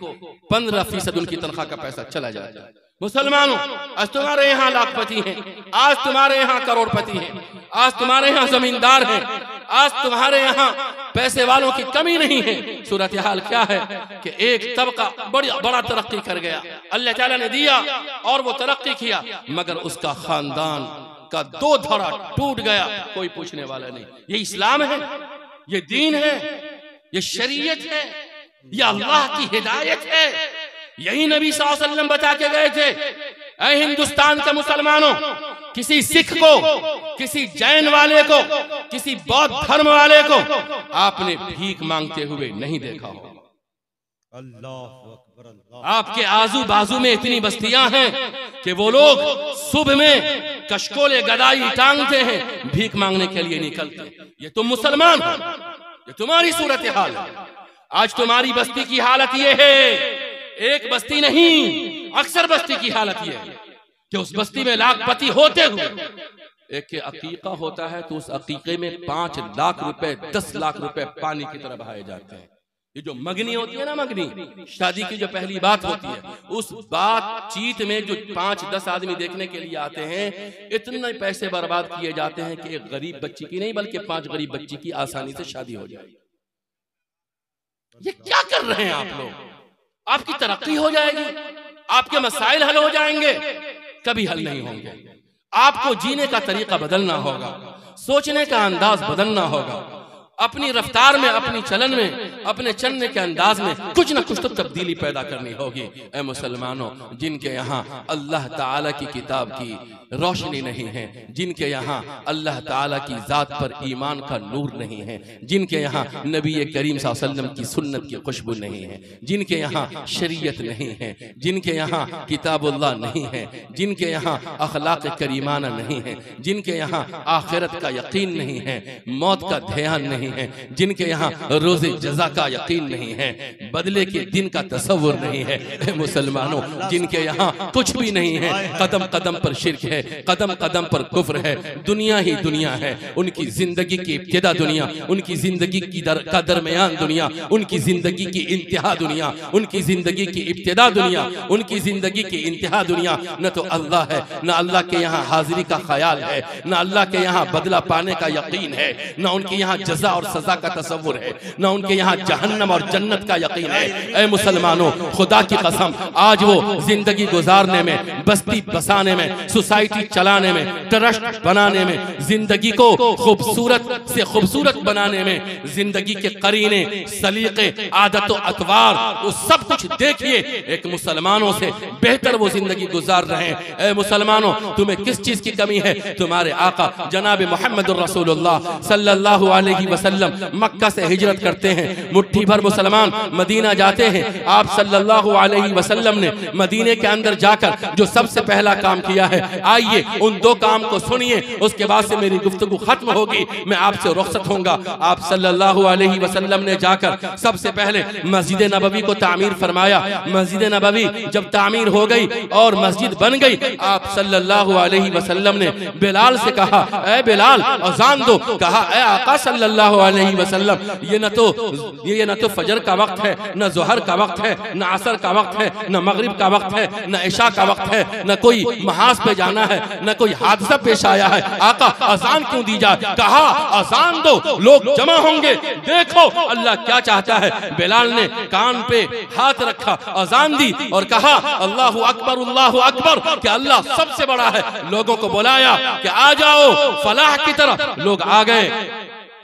15% उनकी तनख्वाह का पैसा चला जाए। मुसलमानों, आज तुम्हारे यहाँ लाखपति हैं, आज तुम्हारे यहाँ करोड़पति हैं, आज तुम्हारे यहाँ जमींदार हैं, आज तुम्हारे यहाँ पैसे वालों की कमी नहीं है। सूरत हाल क्या है कि एक तबका बड़ा तरक्की कर गया, अल्लाह ताला ने दिया और वो तरक्की किया, मगर उसका खानदान का 2 धड़ा टूट गया, कोई पूछने वाला नहीं। ये इस्लाम है, ये दीन है, ये शरीयत है, ये अल्लाह की हिदायत है। यही नबी सल्लल्लाहु अलैहि वसल्लम बता के गए थे, ऐ हिंदुस्तान के मुसलमानों, किसी सिख को, किसी जैन वाले को, किसी बौद्ध धर्म वाले को आपने भीख मांगते हुए नहीं देखा हो। आपके आजू बाजू में इतनी बस्तियां हैं कि वो लोग सुबह में कशकोले गदाई टांगते हैं, भीख मांगने के लिए निकलते हैं। ये तुम मुसलमान हो, ये तुम्हारी सूरत हाल है। आज तुम्हारी बस्ती की हालत ये है, एक बस्ती नहीं, अक्सर बस्ती की हालत ये है कि उस बस्ती में लाखपति होते हुए एक के अकीका होता है तो उस अकीके में 5 लाख रुपए, 10 लाख रुपए पानी की तरह बहाए जाते हैं। ये जो मगनी होती है ना, मगनी शादी की जो पहली बात होती है, उस बातचीत में जो 5-10 आदमी देखने के लिए आते हैं, इतने पैसे बर्बाद किए जाते हैं कि एक गरीब बच्ची की नहीं बल्कि 5 गरीब बच्ची की आसानी से शादी हो जाए। ये क्या कर रहे हैं आप लोग? आपकी तरक्की हो जाएगी, आपके मसाइल हल हो जाएंगे? कभी हल नहीं होंगे। आपको जीने का तरीका बदलना होगा, सोचने का अंदाज बदलना होगा। अपनी रफ्तार में, अपनी चलन में, अपने चलने के अंदाज में कुछ ना कुछ तो तब्दीली पैदा करनी होगी। ऐ मुसलमानों, जिनके यहाँ अल्लाह ताला की किताब की रोशनी नहीं है, जिनके यहाँ अल्लाह ताला की ज़ात पर ईमान का नूर नहीं है, जिनके यहाँ नबी करीम सल्लल्लाहु अलैहि वसल्लम की सुन्नत की खुशबू नहीं है, जिनके यहाँ शरीयत नहीं है, जिनके यहाँ किताबुल्लाह नहीं है, जिनके यहाँ अखलाक करीमाना नहीं है, जिनके यहाँ आखिरत का यकीन नहीं है, मौत का ध्यान नहीं है, जिनके यहाँ रोज़े जज़ा का यकीन नहीं है, बदले के दिन का तसव्वुर नहीं है। ऐ मुसलमानों, जिनके यहाँ कुछ भी नहीं है, कदम कदम पर शिर्क है, कदम कदम पर कुफ्र है, दुनिया ही दुनिया है, उनकी जिंदगी की इब्तिदा दुनिया, उनकी जिंदगी की का दरमियान दुनिया, उनकी जिंदगी की इंतहा दुनिया, उनकी जिंदगी की इब्तिदा दुनिया, उनकी जिंदगी की इंतहा दुनिया। न तो अल्लाह है, न अल्लाह के यहाँ हाजिरी का ख्याल है, न अल्लाह के यहाँ बदला पाने का यकीन है, न उनके यहाँ जजा और सजा का तसव्वुर है, न उनके यहाँ जहन्नम और जन्नत का यकीन है। ऐ मुसलमानों, खुदा की कसम, आज वो जिंदगी गुजारने में, बस्ती बसाने में, सोसाइटी चलाने में, ट्रस्ट बनाने में, जिंदगी को खूबसूरत से खूबसूरत बनाने में, जिंदगी के करीने, सलीके, आदत और अतवार, वो सब कुछ देखिए, एक मुसलमानों से बेहतर वो जिंदगी गुजार रहे हैं। ऐ मुसलमानों, तुम्हें किस चीज की कमी है? तुम्हारे आका जनाब मोहम्मद रसूलुल्लाह सल्लल्लाहु अलैहि वसल्लम मक्का से हिजरत करते हैं, मुट्ठी भर मुसलमान मदीना जाते हैं। आप सल्लल्लाहु अलैहि वसल्लम ने मदीने के अंदर जाकर जो सबसे पहला काम किया है, आइए उन दो काम को सुनिए, उसके बाद से मेरी गुफ्तगू खत्म होगी, मैं आपसे रुखसत होऊंगा। आप सल्लल्लाहु अलैहि वसल्लम ने जाकर सबसे पहले मस्जिद नबवी को तामीर फरमाया। मस्जिद नबवी जब तामीर हो गई और मस्जिद बन गई, आप सल्लल्लाहु अलैहि वसल्लम ने बिलाल से कहा, ऐ बिलाल अज़ान दो। कहा, ऐ आका सल्लल्लाहु अलैहि वसल्लम, ये न तो फजर का वक्त है, न ज़ोहर का वक्त है, न असर का वक्त है, न मगरिब का वक्त है, न इशा का वक्त है, न कोई महाज पे जाना है, न कोई हादसा पेश आया है। आका अज़ान क्यों दी जाए? कहा, अज़ान दो, लोग जमा होंगे, देखो अल्लाह क्या चाहता है। बिलाल ने कान पे हाथ रखा, अज़ान दी और कहा, अल्लाहु अकबर, अल्लाहु अकबर, कि अल्लाह सबसे बड़ा है। लोगों को बुलाया कि आ जाओ फलाह की तरफ। लोग आ गए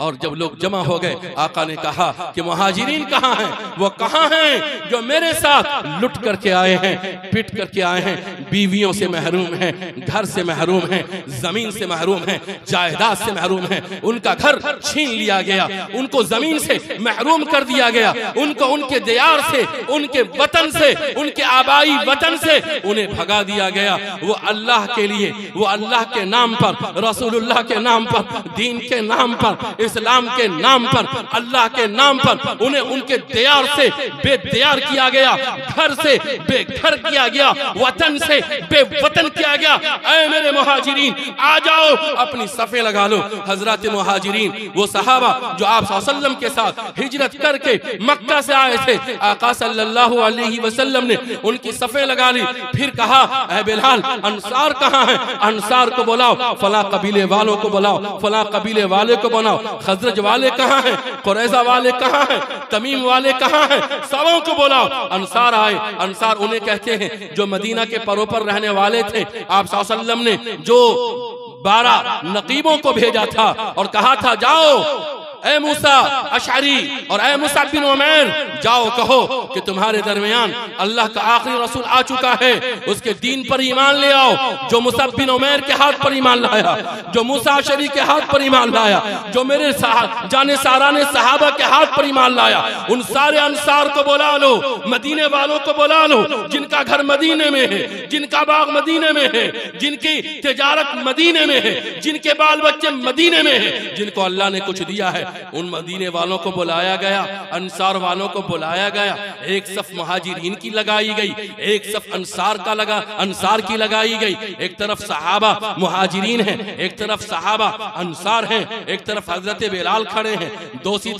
और जब लोग जमा हो गए, आका ने कहा कि मुहाजिरीन कहाँ हैं? वो कहाँ हैं जो मेरे साथ लुट करके आए हैं, पिट करके आए हैं, बीवियों से महरूम हैं, घर से महरूम हैं, जमीन से महरूम हैं, जायदाद से महरूम हैं, उनका घर छीन लिया गया, उनको जमीन से महरूम कर दिया गया, उनको उनके दियार से, उनके वतन से, उनके आबाई वतन से उन्हें भगा दिया गया। वो अल्लाह के लिए, वो अल्लाह के नाम पर, रसूलुल्लाह के नाम पर, दीन के नाम पर, इस्लाम के नाम पर, अल्लाह के नाम पर उन्हें उनके दियार से बेदियार किया गया, घर से बेघर किया गया, वतन से बेवतन किया गया। ऐ मेरे मुहाजिरीन, आ जाओ, अपनी सफ़े लगा लो। हजरत मुहाजिरीन वो सहाबा जो आप सल्लल्लाहु अलैहि वसल्लम के साथ हिजरत करके मक्का से आए थे, आका सल्लल्लाहु अलैहि वसल्लम ने उनकी सफ़े लगा ली। फिर कहा, ऐ बिलाल, अंसार कहाँ हैं? अंसार को बुलाओ, फला कबीले वालों को बुलाओ, फला कबीले वाले को बुलाओ। खजरज वाले कहाँ हैं? कुरैज़ा वाले कहाँ हैं? तमीम वाले कहाँ हैं? सबों को बुलाओ। अंसार आए। अंसार उन्हें कहते हैं जो मदीना के परों पर रहने वाले थे। आप सल्लल्लाहु अलैहि वसल्लम ने जो 12 नकीबों को भेजा था और कहा था, जाओ ऐ मूसा अशअरी और ऐ मुसअब बिन उमैर, जाओ कहो कि तुम्हारे दरमियान अल्लाह का आखिरी रसूल आ चुका है, उसके दीन पर ईमान ले आओ। जो मुसअब बिन उमैर के हाथ पर ईमान लाया, जो मूसा अशअरी के हाथ पर ईमान लाया, जो मेरे जाने साराने सहाबा के हाथ पर ईमान लाया, उन सारे अंसार को बुला लो, मदीने वालों को बुला लो, जिनका घर मदीने में है, जिनका बाग मदीने में है, जिनकी तिजारत मदीने में है, जिनके बाल बच्चे मदीने में है, जिनको अल्लाह ने कुछ दिया है, उन मदीने वालों को बुलाया गया, अंसार वालों को बुलाया गया। एक सफ मुहाजिरीन की लगाई गई, एक सफ अंसार की लगाई गई। एक तरफ सहाबा मुहाजिरीन हैं, एक तरफ सहाबा अंसार हैं, एक तरफ हजरत बिलाल खड़े हैं, दूसरी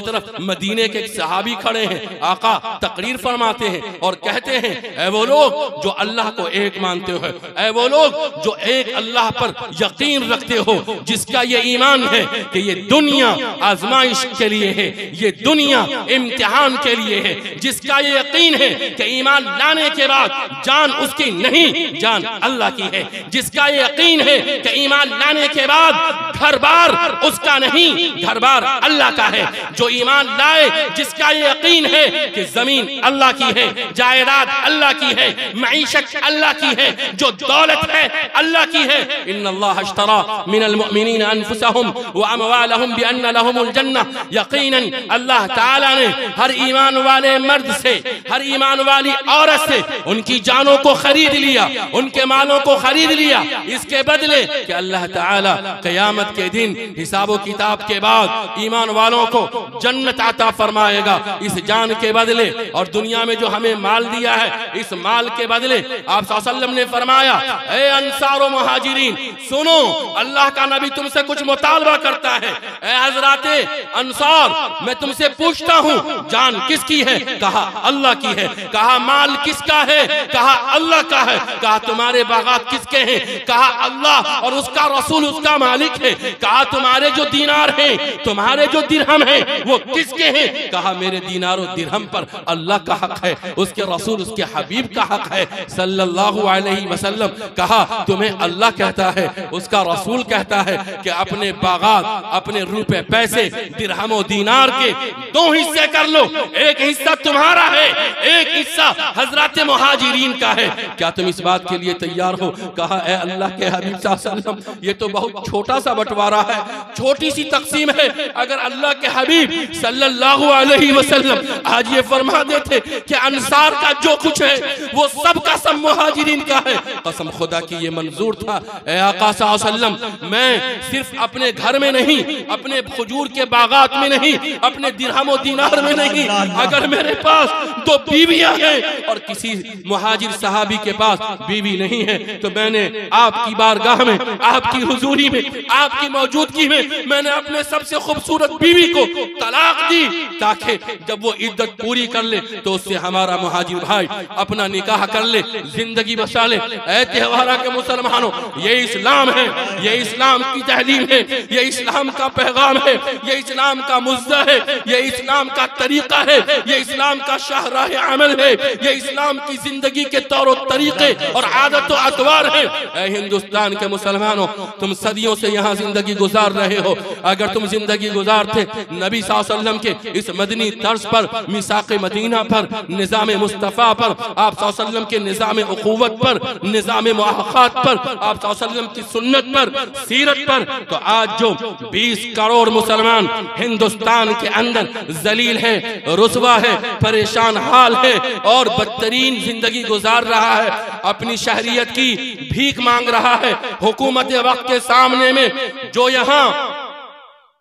तरफ मदीने के सहाबी खड़े हैं। आका तकरीर फरमाते हैं और कहते हैं, ऐ वो लोग जो अल्लाह को एक मानते हो, ऐ वो लोग जो एक अल्लाह पर यकीन रखते हो, जिसका ये ईमान है कि ये दुनिया आजमाइश के लिए है, ये दुनिया इम्तिहान के लिए है। जिसका ये यकीन है कि ईमान लाने के बाद जान उसकी नहीं, जान अल्लाह की है। जिसका ये यकीन है कि ईमान लाने के बाद घर बार उसका नहीं, घर बार अल्लाह का है। जो ईमान लाए, जिसका ये यकीन है कि जमीन अल्लाह की है, जायदाद अल्लाह की है, मईशत अल्लाह की है, जो दौलत है अल्लाह की है। इन्नल्लाह अश्तरा मिनल मुमिनीन अनफुसहुम व अमवालहुम बिअन्न लहुमुल जन्नह। यकीनन अल्लाह ताला ने हर ईमान वाले मर्द से, हर ईमान वाली औरत से उनकी जानों को खरीद लिया, उनके मालों को खरीद लिया। इसके बदले कि अल्लाह ताला क़यामत के दिन हिसाब किताब के बाद ईमान वालों को जन्नत अता फरमाएगा इस जान के बदले। और दुनिया में जो हमें माल दिया है, इस माल के बदले आप सल्लल्लाहु अलैहि वसल्लम ने फरमाया, ए अंसार और मुहाजिरीन सुनो, अल्लाह का नबी तुमसे कुछ मुतालबा करता है। ए हजराते अंसार, मैं तुमसे पूछता हूँ, जान किसकी है? कहा अल्लाह की है। कहा माल किसका है? कहा अल्लाह का है। कहा तुम्हारे बागात किसके हैं? कहा अल्लाह और उसका रसूल उसका मालिक है। कहा तुम्हारे जो दीनार हैं, तुम्हारे जो दिरहम हैं, वो किसके हैं? कहा मेरे दीनार और दिरहम पर अल्लाह का हक है, उसके रसूल उसके हबीब का हक है सल्लल्लाहु अलैहि वसल्लम। कहा तुम्हें अल्लाह कहता है, उसका रसूल कहता है कि अपने बागात, अपने रुपए पैसे दिरहम और दीनार के दो हिस्से कर लो, एक हिस्सा तुम्हारा है, एक हिस्सा हजरत मुहाजिरीन का है। क्या तुम इस बात के लिए तैयार हो? कहा ए अल्लाह के हबीब सल्लल्लाहु अलैहि वसल्लम, ये तो बहुत छोटा सा बंटवारा है, छोटी सी तकसीम है। अगर अल्लाह के हबीब सल्लल्लाहु अलैहि वसल्लम आज ये फरमा देते कि अंसार का जो कुछ है वो सब का सब मुहाजिरीन का है, कसम खुदा की ये मंजूर था। ए आका सल्लल्लाहु अलैहि वसल्लम, मैं सिर्फ अपने घर में नहीं, अपने खजूर के बागात में नहीं, अपने दिरहम और दीनार में नहीं, अगर मेरे पास दो बीवियां हैं और किसी मुहाजिर सहाबी के पास बीवी नहीं है, तो मैंने आपकी बारगाह में, आपकी हुजूरी में, आपकी मौजूदगी में मैंने अपने सबसे खूबसूरत बीवी को तलाक दी, ताकि जब वो इद्दत पूरी कर ले तो उससे हमारा मुहाजिर भाई अपना निकाह कर ले, जिंदगी बचा ले। ऐ त्योहारा के मुसलमानों, ये इस्लाम है, ये इस्लाम की तहलीम है, ये इस्लाम का पैगाम है, ये इस्लाम का मुद्दा है, ये इस्लाम का तरीका है, ये इस्लाम का शाहराह अमल है, ये इस्लाम की जिंदगी के तौर तरीके और आदत और अतवार है। ऐ हिंदुस्तान के मुसलमानों, तुम सदियों से यहाँ जिंदगी गुजार रहे हो। अगर तुम जिंदगी गुजारते नबी सल्लल्लाहु अलैहि वसल्लम के इस मदनी तर्ज पर, मिसाक़े मदीना पर, निज़ाम मुस्तफ़ा पर, आप सल्लल्लाहु अलैहि वसल्लम के निज़ाम उख़ुवत पर, निज़ाम मुआख़ात पर, आप सल्लल्लाहु अलैहि वसल्लम की सुन्नत पर, सीरत पर, तो आज जो 20 करोड़ मुसलमान हिंदुस्तान के अंदर जलील है, रुसवा है, परेशान हाल है और बदतरीन जिंदगी गुजार रहा है, अपनी शहरियत की भीख मांग रहा है हुकूमत वक्त के सामने में, जो यहाँ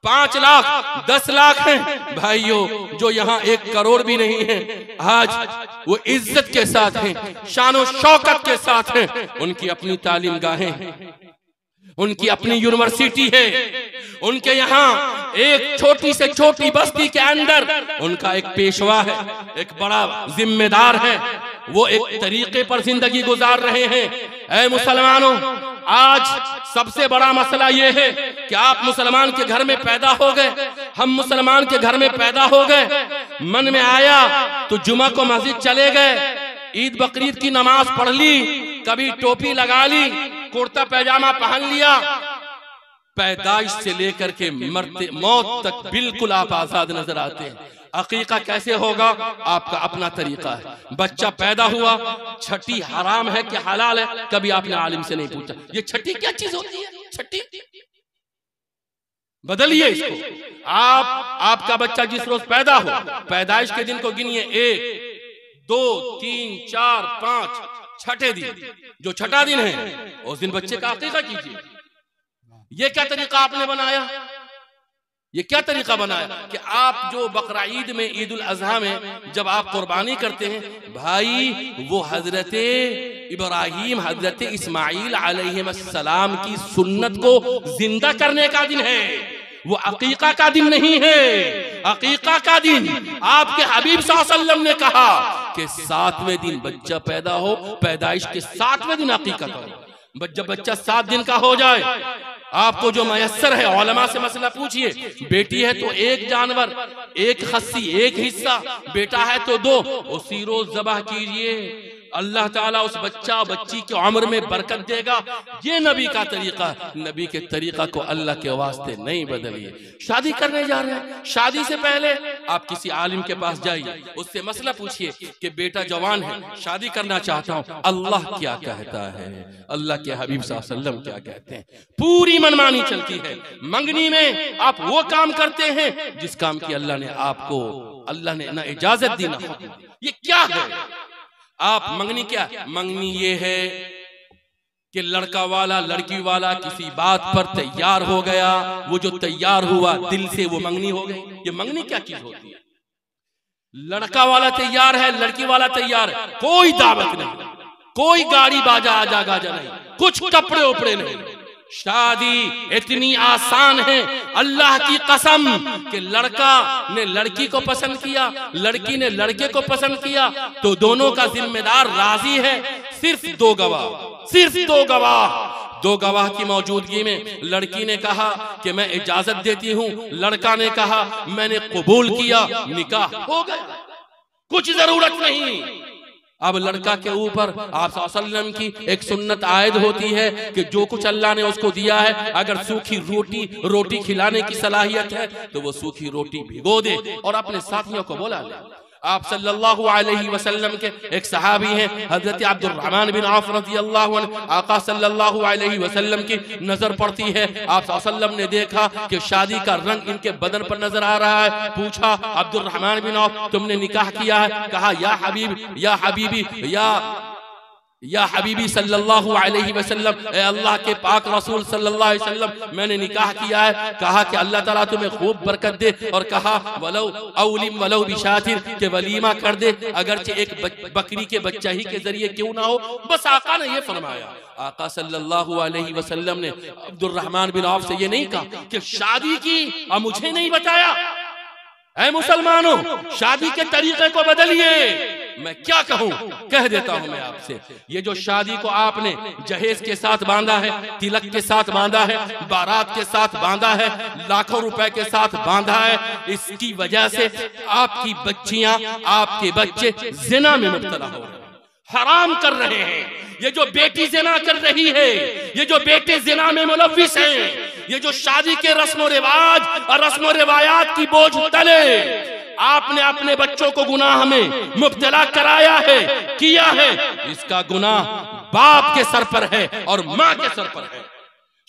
5 लाख 10 लाख हैं भाइयों, जो यहाँ 1 करोड़ भी नहीं है, आज वो इज्जत के साथ हैं, शानो शौकत के साथ हैं। उनकी अपनी तालीम गाहें हैं, उनकी अपनी यूनिवर्सिटी है, उनके यहाँ एक छोटी से छोटी बस्ती के अंदर उनका एक पेशवा है, एक बड़ा जिम्मेदार है, वो एक तरीके पर जिंदगी गुजार रहे हैं। ऐ मुसलमानों, आज सबसे बड़ा मसला ये है कि आप मुसलमान के घर में पैदा हो गए, हम मुसलमान के घर में पैदा हो गए, मन में आया तो जुमा को मस्जिद चले गए, ईद बकरीद की नमाज पढ़ ली, कभी टोपी लगा ली, कुर्ता पैजामा पहन लिया, पैदाइश से लेकर के मरते मौत तक बिल्कुल आप आजाद नजर आते हैं। अकीका कैसे होगा? आपका अपना तरीका है। बच्चा पैदा हुआ, छठी हराम है कि हलाल है, कभी आपने आलिम से नहीं पूछा ये छठी क्या चीज होती है। छठी बदलिए इसको। आपका बच्चा जिस रोज पैदा हो, पैदाइश के दिन को गिनिए, 1 2 3 4 5 छठे दिन, जो छठा दिन है उस दिन बच्चे का अकीका कीजिए। ये क्या तरीका आपने बनाया? ये क्या तरीका बनाया कि आप जो बकरा ईद में, ईद उल अजहा में जब आप कुर्बानी करते हैं भाई, वो हजरत इब्राहीम, हजरत इस्माइल अलैहिस्सलाम की सुन्नत को जिंदा करने का दिन है, वो अकीका का दिन नहीं है। अकीका का दिन आपके हबीब सल्लल्लाहु अलैहि वसल्लम ने कहा कि 7वें दिन बच्चा पैदा हो, पैदाइश के 7वें दिन अकीका करो। जब बच्चा 7 दिन का हो जाए आपको जो मयस्सर है उलमा से मसला पूछिए। बेटी है तो एक जानवर, एक खस्सी, एक हिस्सा, बेटा है तो 2, उसी रोज ज़बह कीजिए। अल्लाह ताला उस बच्चा बच्ची की उम्र में बरकत देगा। ये नबी का तरीका, नबी के तरीका को अल्लाह के वास्ते नहीं बदलिए। शादी करने जा रहे हैं, शादी से पहले आप किसी आलिम के पास जाइए, उससे मसला पूछिए कि बेटा जवान है, शादी करना चाहता हूँ, अल्लाह क्या कहता है, अल्लाह के हबीब सल्लल्लाहु अलैहि वसल्लम क्या कहते हैं। पूरी मनमानी चलती है। मंगनी में आप वो काम करते हैं जिस काम की अल्लाह ने आपको, अल्लाह ने ना इजाजत दी ना। ये क्या है? आप मंगनी क्या? मंगनी ये है कि लड़का वाला लड़की वाला किसी बात पर तैयार हो गया, वो जो तैयार हुआ दिल से वो मंगनी हो गई। ये मंगनी क्या चीज होती है? लड़का वाला तैयार है, लड़की वाला तैयार है, कोई दावत नहीं, कोई गाड़ी बाजा आजा गाजा नहीं, कुछ कपड़े उपड़े नहीं। शादी इतनी आसान है, अल्लाह की कसम, कि लड़का ने लड़की को पसंद किया, लड़की ने लड़के को पसंद किया, तो दोनों का जिम्मेदार राजी है। सिर्फ 2 गवाह, सिर्फ 2 गवाह, 2 गवाह की मौजूदगी में लड़की ने कहा कि मैं इजाजत देती हूँ, लड़का ने कहा मैंने कबूल किया, निकाह हो गया, कुछ जरूरत नहीं। अब लड़का के ऊपर आप सल्लल्लाहु अलैहि वसल्लम की एक सुन्नत आयद होती है कि जो कुछ अल्लाह ने उसको दिया है, अगर सूखी रोटी खिलाने की सलाहियत है तो वो सूखी रोटी भिगो दे और अपने साथियों को बुला ले। आप सल्लल्लाहु अलैहि वसल्लम के एक सहाबी हैं हजरत अब्दुर्रहमान बिन औफ रज़ियल्लाहु अन्हु, आका सल्लल्लाहु अलैहि वसल्लम की नजर पड़ती है। आप सल्लल्लाहु अलैहि वसल्लम ने देखा कि शादी का रंग इनके बदन पर नजर आ रहा है। पूछा अब्दुर्रहमान बिन औफ तुमने निकाह किया है? कहा या हबीबी या हबीबी सल्लल्लाहु अलैहि वसल्लम, ए अल्लाह के पाक रसूल सल्लल्लाहु अलैहि वसल्लम मैंने निकाह किया है। कहा कि अल्लाह ताला तुम्हें खूब बरकत दे, और कहा वलो औलिम वलो बिशातिर, के वलीमा कर दे, अगरचे एक बकरी के बच्चा ही के जरिए क्यों ना हो। बस आका ने ये फरमाया। आका सल्लल्लाहु अलैहि वसल्लम ने अब्दुर्रहमान बिन औफ से ये नहीं कहा कि शादी की और मुझे नहीं बताया। ऐ मुसलमानों, शादी के तरीके को बदलिए। मैं क्या कहूं, कह देता हूं मैं आपसे। ये जो शादी को आपने जहेज के साथ बांधा है, तिलक के साथ बांधा है, बारात के साथ बांधा है, लाखों रुपए के साथ बांधा है, इसकी वजह से आपकी बच्चियां, आपके बच्चे जिना में मुब्तला हो रहे हैं, हराम कर रहे हैं। ये जो बेटी जिना कर रही है, ये जो बेटे जिना में मुलव्विस हैं, ये जो शादी के रस्म रिवाज और रस्म रिवायात की बोझ तले आपने अपने बच्चों को गुनाह में मुब्तला कराया है, किया है, इसका गुनाह बाप के सर पर है और माँ के सर पर है।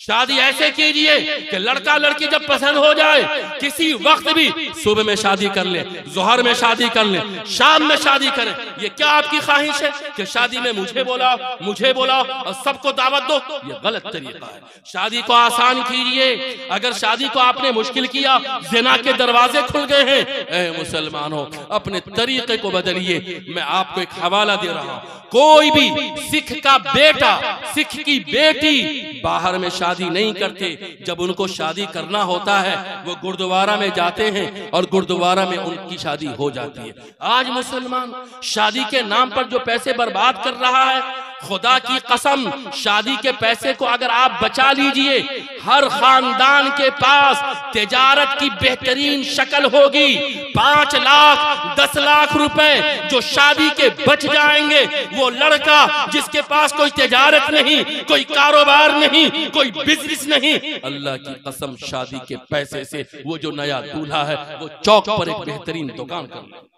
शादी ऐसे कीजिए कि लड़का लड़की जब पसंद हो जाए, किसी वक्त भी, सुबह में शादी कर ले, जोहर में शादी कर ले, शाम में शादी करें। ये क्या आपकी ख्वाहिश है कि शादी में मुझे बोलाओ और सबको दावत दो? ये गलत तरीका है। शादी को आसान कीजिए। अगर शादी को आपने मुश्किल किया, ज़िना के दरवाजे खुल गए हैं। ऐ मुसलमानों, अपने तरीके को बदलिए। मैं आपको एक हवाला दे रहा हूँ, कोई भी सिख का बेटा, सिख की बेटी बाहर में शादी नहीं करते। जब उनको शादी करना होता है वो गुरुद्वारा में जाते हैं और गुरुद्वारा में उनकी शादी हो जाती है। आज मुसलमान शादी के नाम पर जो पैसे बर्बाद कर रहा है, खुदा की कसम, शादी के पैसे को अगर आप बचा लीजिए, हर खानदान के पास तिजारत की बेहतरीन शक्ल होगी। 5 लाख 10 लाख रुपए जो शादी के बच जाएंगे, वो लड़का जिसके पास कोई तिजारत नहीं, कोई कारोबार नहीं, कोई बिजनेस नहीं, अल्लाह की कसम शादी के पैसे से वो जो नया दूल्हा है वो चौक पर एक बेहतरीन दुकान कर ले।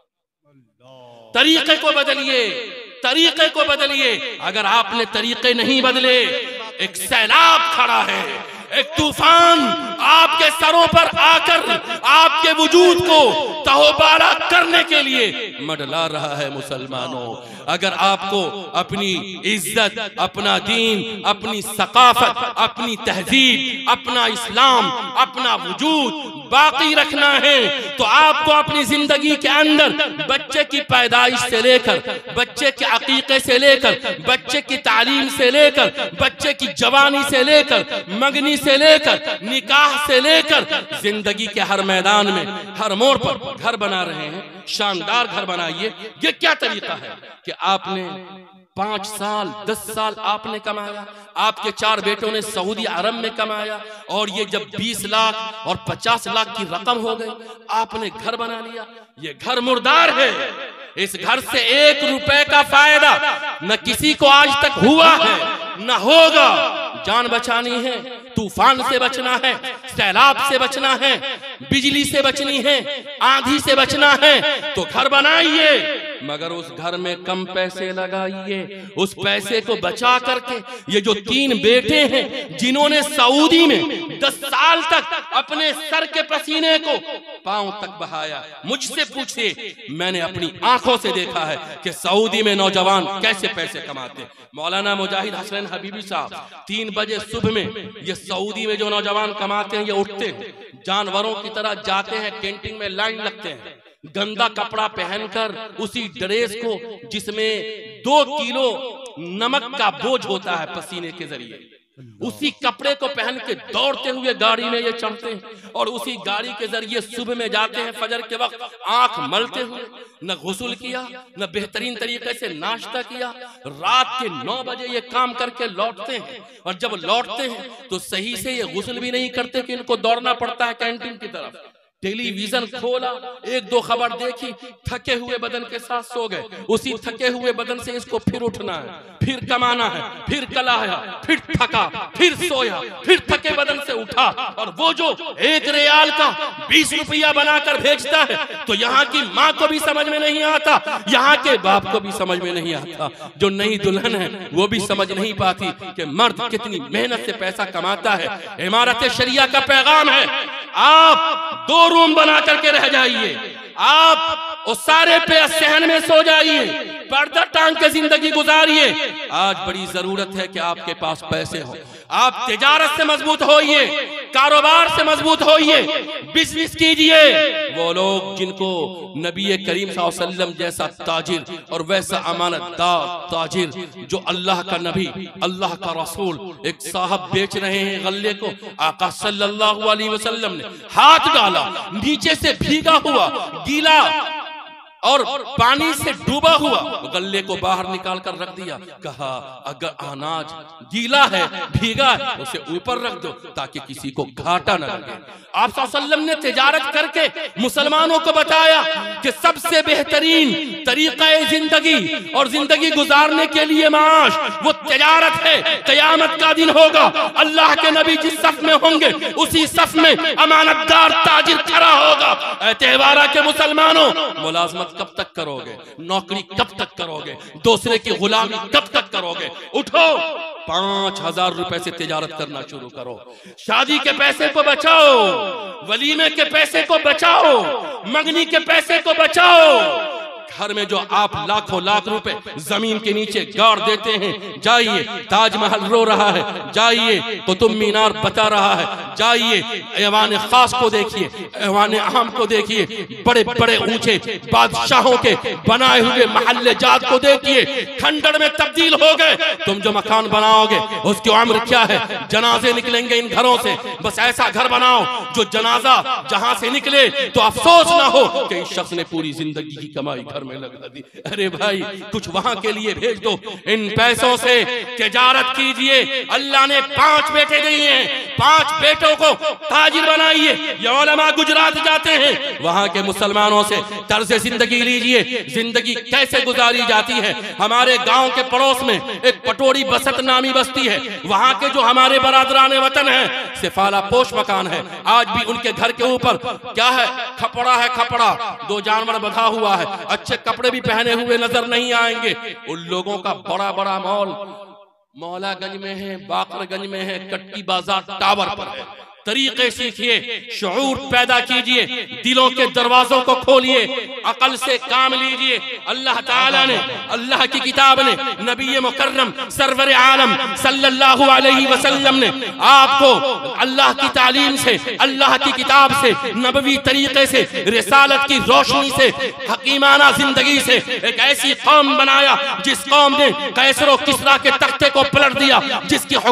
तरीके को बदलिए, तरीके को बदलिए। अगर आपने तरीके नहीं बदले, एक सैलाब खड़ा है, एक तूफान आपके सरों पर आकर आपके वजूद को तहोबारा करने के लिए मंडला रहा है। मुसलमानों, अगर आपको अपनी इज्जत, अपना दीन, अपनी सकाफत, अपनी तहजीब, अपना इस्लाम, अपना वजूद बाकी रखना है, तो आपको अपनी जिंदगी के अंदर बच्चे की पैदाइश से लेकर, बच्चे के अकीके से लेकर, बच्चे की तालीम से लेकर, बच्चे की जवानी से लेकर, मंगनी से लेकर, निकाह से लेकर, जिंदगी के हर मैदान में, हर मोड़ पर घर बना रहे हैं। शानदार घर बनाइए। ये क्या तरीका है कि आपने 5 साल 10 साल आपने कमाया, आपके 4 बेटों ने सऊदी अरब में कमाया, और ये जब 20 लाख और 50 लाख की रकम हो गई, आपने घर बना लिया। ये घर मुर्दार है। इस घर से 1 रुपए का फायदा न किसी को आज तक हुआ है न होगा। जान बचानी है, तूफान से बचना है, सैलाब से बचना है, बिजली से बचनी है, आंधी से बचना है, तो घर बनाइए, मगर उस घर में कम पैसे लगाइए। उस पैसे को बचा करके ये जो 3 बेटे हैं जिन्होंने सऊदी में 10 साल तक अपने सर के पसीने को पांव तक बहाया, मुझसे पूछिए, मैंने अपनी आंखों से देखा है कि सऊदी में नौजवान कैसे पैसे कमाते। मौलाना मुजाहिद हसन हबीबी साहब 3 बजे सुबह में ये सऊदी में जो नौजवान कमाते हैं, ये उठते हैं, जानवरों की तरह जाते हैं, कैंटीन में लाइन लगते हैं, गंदा कपड़ा पहनकर उसी ड्रेस को जिसमें 2 किलो नमक का बोझ होता है पसीने के जरिए, उसी कपड़े को पहन के दौड़ते हुए गाड़ी में ये चढ़ते हैं, और उसी गाड़ी के जरिए सुबह में जाते हैं फजर के वक्त आंख मलते हुए, न गुस्ल किया न बेहतरीन तरीके से नाश्ता किया, रात के 9 बजे ये काम करके लौटते हैं। और जब लौटते हैं तो सही से ये गुस्ल भी नहीं करते कि इनको दौड़ना पड़ता है कैंटीन की तरफ। टेलीविजन खोला, 1-2 खबर देखी, थके हुए बदन के साथ सो गए। उसी थके हुए बदन से इसको फिर उठना है, फिर कमाना है, फिर कल आया, फिर थका, फिर सोया, फिर थके बदन से उठा, और वो जो 1 रियाल का 20 रुपया बनाकर भेजता है, तो यहाँ की माँ को भी समझ में नहीं आता, यहाँ के बाप को भी समझ में नहीं आता, जो नई दुल्हन है वो भी समझ नहीं पाती कि मर्द कितनी मेहनत से पैसा कमाता है। इमारत शरिया का पैगाम है, आप 2 रूम बना करके रह जाइए, आप उस सारे पे सहन में सो जाइए, पर्दा टांग के जिंदगी गुजारिए। आज बड़ी जरूरत है कि आपके पास पैसे हो, आप तिजारत से मजबूत होइए, कारोबार से मजबूत होइए, बिजनेस कीजिए। वो लोग जिनको नबी करीम सल्लल्लाहु अलैहि वसल्लम जैसा ताजिर और वैसा अमानतदार ताजिर, जो अल्लाह का नबी, अल्लाह का रसूल, एक साहब बेच रहे हैं गल्ले को, आका सल्लल्लाहु अलैहि वसल्लम ने हाथ डाला, नीचे से भीगा हुआ, गीला और पानी से डूबा हुआ गल्ले को बाहर निकाल कर रख दिया। कहा अगर अनाज गीला है, भीगा है, उसे ऊपर रख दो ताकि किसी को घाटा न लगे। आप सल्लल्लाहु अलैहि वसल्लम ने तिजारत करके मुसलमानों को बताया कि सबसे बेहतरीन तरीका जिंदगी और जिंदगी गुजारने के लिए माश वो तिजारत है। क़यामत का दिन होगा, अल्लाह के नबी जिस सफ में होंगे उसी सफ में अमानतदार ताजिर खड़ा होगा। एतवारा के मुसलमानों, मुलाजमत कब तक करोगे? नौकरी कब तक करोगे? दूसरे की गुलामी कब तक करोगे? उठो, 5000 रुपए से तिजारत करना शुरू करो। शादी के पैसे को बचाओ, वलीमे के पैसे को बचाओ, मंगनी के पैसे को बचाओ। घर में जो आप लाखों लाख रुपए जमीन के नीचे गाड़ देते हैं, जाइए ताजमहल रो रहा है, जाइए कुतुब मीनार बता रहा है, जाइए ऐवान खास को देखिए, ऐवान आम को देखिए, बड़े बड़े ऊंचे बादशाहों के बनाए हुए महल्ले जात को देखिए, खंडर में तब्दील हो गए। तुम जो मकान बनाओगे उसकी उम्र क्या है? जनाजे निकलेंगे इन घरों से। बस ऐसा घर बनाओ जो जनाजा जहां से निकले तो अफसोस ना हो कि इस शख्स ने पूरी जिंदगी की कमाई घर में लगा दी। अरे भाई, कुछ वहां के लिए भेज दो। इन पैसों से तिजारत कीजिए। अल्लाह ने 5 बेटे दिए हैं, 5 बेटों को ताजिर बनाइए। ये उलमा गुजरात जाते हैं, वहां के मुसलमानों से तर्ज जिंदगी लीजिए। जिंदगी कैसे गुजारी जाती है। हमारे गांव के पड़ोस में एक पटोरी बसत नामी बस्ती है। वहां के जो हमारे बरादरान वतन है, सिफाला पोश मकान है। आज भी उनके घर के ऊपर क्या है? खपड़ा है, खपड़ा, 2 जानवर बंधा हुआ है। अच्छे कपड़े भी पहने हुए नजर नहीं आएंगे। उन लोगों का बड़ा बड़ा मॉल मौलागंज में है, बाकरगंज में है, कट्टी बाजार टावर पर है। तरीके सीखिए, शऊर पैदा कीजिए, दिलों के दरवाजों को खोलिए, अकल से काम लीजिए। अल्लाह ताला ने, अल्लाह की किताब ने, नबी मुकर्रम सरवर आलम सल्लल्लाहु अलैहि वसल्लम ने आपको अल्लाह की तालीम से, अल्लाह की किताब से, नबवी तरीके से, रिसालत की रोशनी से, हकीमाना जिंदगी से एक ऐसी कौम बनाया जिस कौम ने कैसर और किस्रा के तख्ते को पलट दिया, जिसकी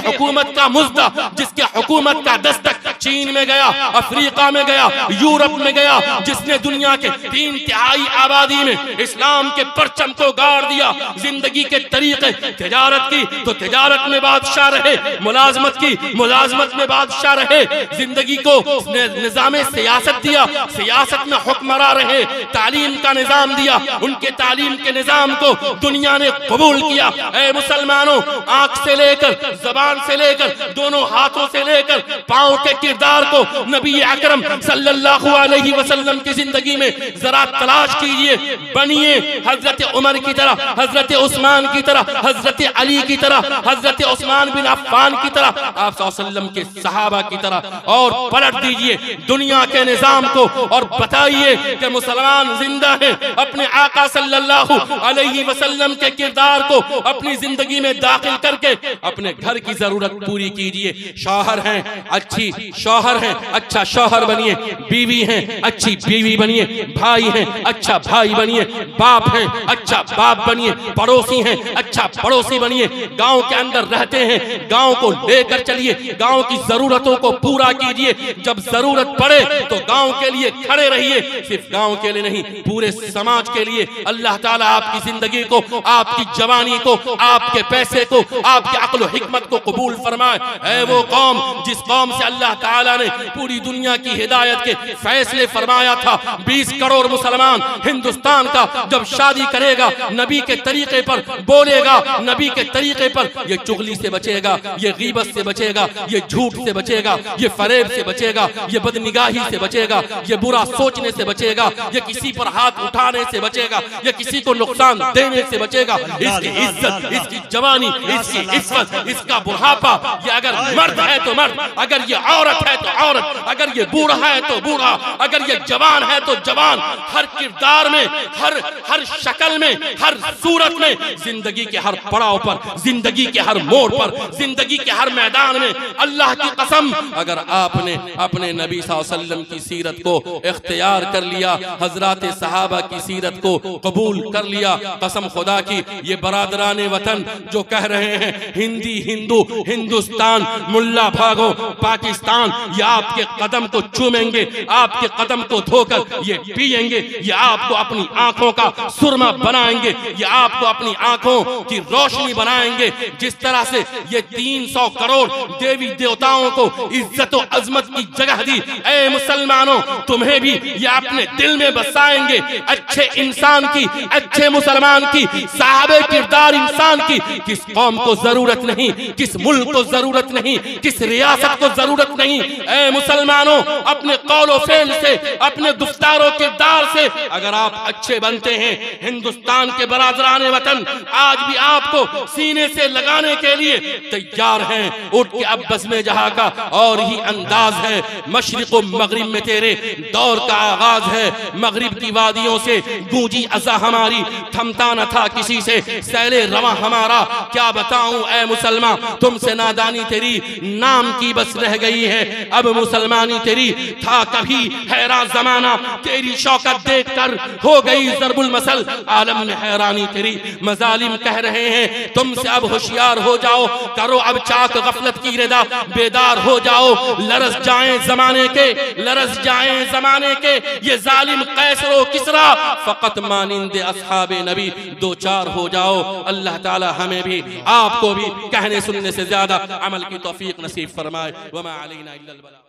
हुकूमत का मुज्दा, जिसके हुकूमत का दस्तक चीन में गया, अफ्रीका में गया, यूरोप में गया, जिसने दुनिया दुनिया के 3/3 आबादी में इस्लाम के परचम को गाड़ दिया। जिंदगी के तरीके, तिजारत की तो तिजारत में बादशाह रहे, मुलाजमत की मुलाजमत में बादशाह रहे, जिंदगी को निजाम सियासत दिया, सियासत में हुक्मरान रहे, तालीम का निजाम दिया, उनके तालीम के निजाम को दुनिया ने कबूल किया। ऐ मुसलमानों, आंख से लेकर, जबान से लेकर, दोनों हाथों से लेकर पांव के किरदार को नबी अकरम सल्लल्लाहु अलैहि वसल्लम की जिंदगी में जरा तलाश कीजिए। बनिए हजरत उमर की तरह, हजरत उस्मान की तरह, हजरत अली की तरह, हजरत उस्मान बिन अफ्फान की तरह, आप सल्लल्लाहु अलैहि वसल्लम के सहाबा की तरह, और पलट दीजिए दुनिया के निजाम को और बताइए कि मुसलमान जिंदा है। अपने आका सल्लल्लाहु अलैहि वसल्लम के किरदार को अपनी जिंदगी में दाखिल करके अपने घर की जरूरत पूरी कीजिए। शौहर हैं, अच्छी शौहर हैं, अच्छा शौहर बनिए, बीवी हैं, अच्छी बीवी बनिए, भाई हैं, अच्छा भाई बनिए, बाप हैं, अच्छा बाप बनिए, पड़ोसी हैं, अच्छा पड़ोसी बनिए। गांव के अंदर रहते हैं, गांव को लेकर चलिए, गांव की जरूरतों को पूरा कीजिए। जब जरूरत पड़े तो गांव के लिए खड़े रहिए, सिर्फ गांव के लिए नहीं, पूरे समाज के लिए। अल्लाह ताला आपकी जिंदगी को, आपकी जवानी को, आपके पैसे को, आपके अक्ल और हिकमत को कबूल फरमाए। है वो कौम जिस कौम से अल्लाह ताला ने पूरी दुनिया की हिदायत के फैसले फरमाया था। 20 करोड़ मुसलमान हिंदुस्तान का जब शादी करेगा, नबी के तरीके पर बोलेगा, नबी के तरीके पर, ये चुगली से बचेगा, ये गीबत से बचेगा, ये झूठ से बचेगा, ये फरेब से बचेगा, ये बदनिगाही से बचेगा, ये बुरा सोचने से बचेगा, ये किसी पर हाथ उठाने से बचेगा, ये किसी को नुकसान देने से बचेगा। इसकी इज्जत, इसकी जवानी, इसकी इज्जत, इसका बुढ़ापा, ये अगर मर्द है तो मर्द, अगर ये औरत है तो औरत, अगर ये बूढ़ा है तो बूढ़ा, अगर ये जवान है तो जवान, हर किरदार में, हर शक्ल में, हर सूरत में, जिंदगी के हर पड़ाव पर, जिंदगी के हर मोड़ पर, जिंदगी के हर मैदान में, अल्लाह की कसम, अगर आपने अपने नबी सल्लल्लाहु अलैहि वसल्लम की सीरत को इख्तियार कर लिया, हजरात सहाबा की सीरत को कबूल कर लिया, कसम खुदा की, ये बरादरान वतन जो कह रहे हैं हिंदी हिंदू हिंदुस्तान, मुल्ला भागो पाकिस्तान, ये आपके कदम को चूमेंगे, आपके कदम को धोकर ये पिएंगे, ये आपको अपनी आंखों का सुरमा बनाएंगे, ये आपको अपनी आंखों की रोशनी बनाएंगे। जिस तरह से ये 300 करोड़ देवी देवताओं को इज्जत और अजमत की जगह दी, ऐ मुसलमानों, तुम्हें भी ये अपने दिल में बसाएंगे। अच्छे इंसान की, अच्छे मुसलमान की, साहबे किरदार इंसान की किस कौम को जरूरत नहीं, किस मुल्क को जरूरत नहीं, किस रियासत को जरूरत नहीं। ऐ मुसलमानों, अपने कौलो फेल से, अपने गुफ्तारो किरदार से अगर आप अच्छे बनते हैं, हिंदुस्तान के बरादरान वतन आज भी आपको सीने से लगाने के लिए तैयार हैं। उठ के अब बज़्म जहां का और ही अंदाज है, मशरिक व मगरिब में तेरे दौर का आगाज है। मगरिब की वादियों से गूंजी अज़ा हमारी, थमता न था किसी से सैले रवा हमारा। क्या बताऊं ऐ मुसलमान, तुमसे नादानी तेरी नाम की बस रह गई है, अब मुसलमानी तेरी था कभी हैरान जमाना, तेरी शौकत देखकर हो गई ज़रबुल मसल, आलम में हैरानी तेरी। मजालिम कह रहे हैं तुमसे अब होशियार हो जाओ, करो अब चाक गफलत की रिदा, बेदार हो जाओ, लरस जाएं जमाने के, लरस जाएं जमाने के ये जालिम कैसरो किसरा, फकत मानिंदे अस्हाबे नबी दो चार हो जाओ। अल्लाह ताला हमें भी आपको भी कहने सुनने से ज्यादा अमल की तौफीक नसीब फरमाए। वमा अलैना इल्लल बलाग।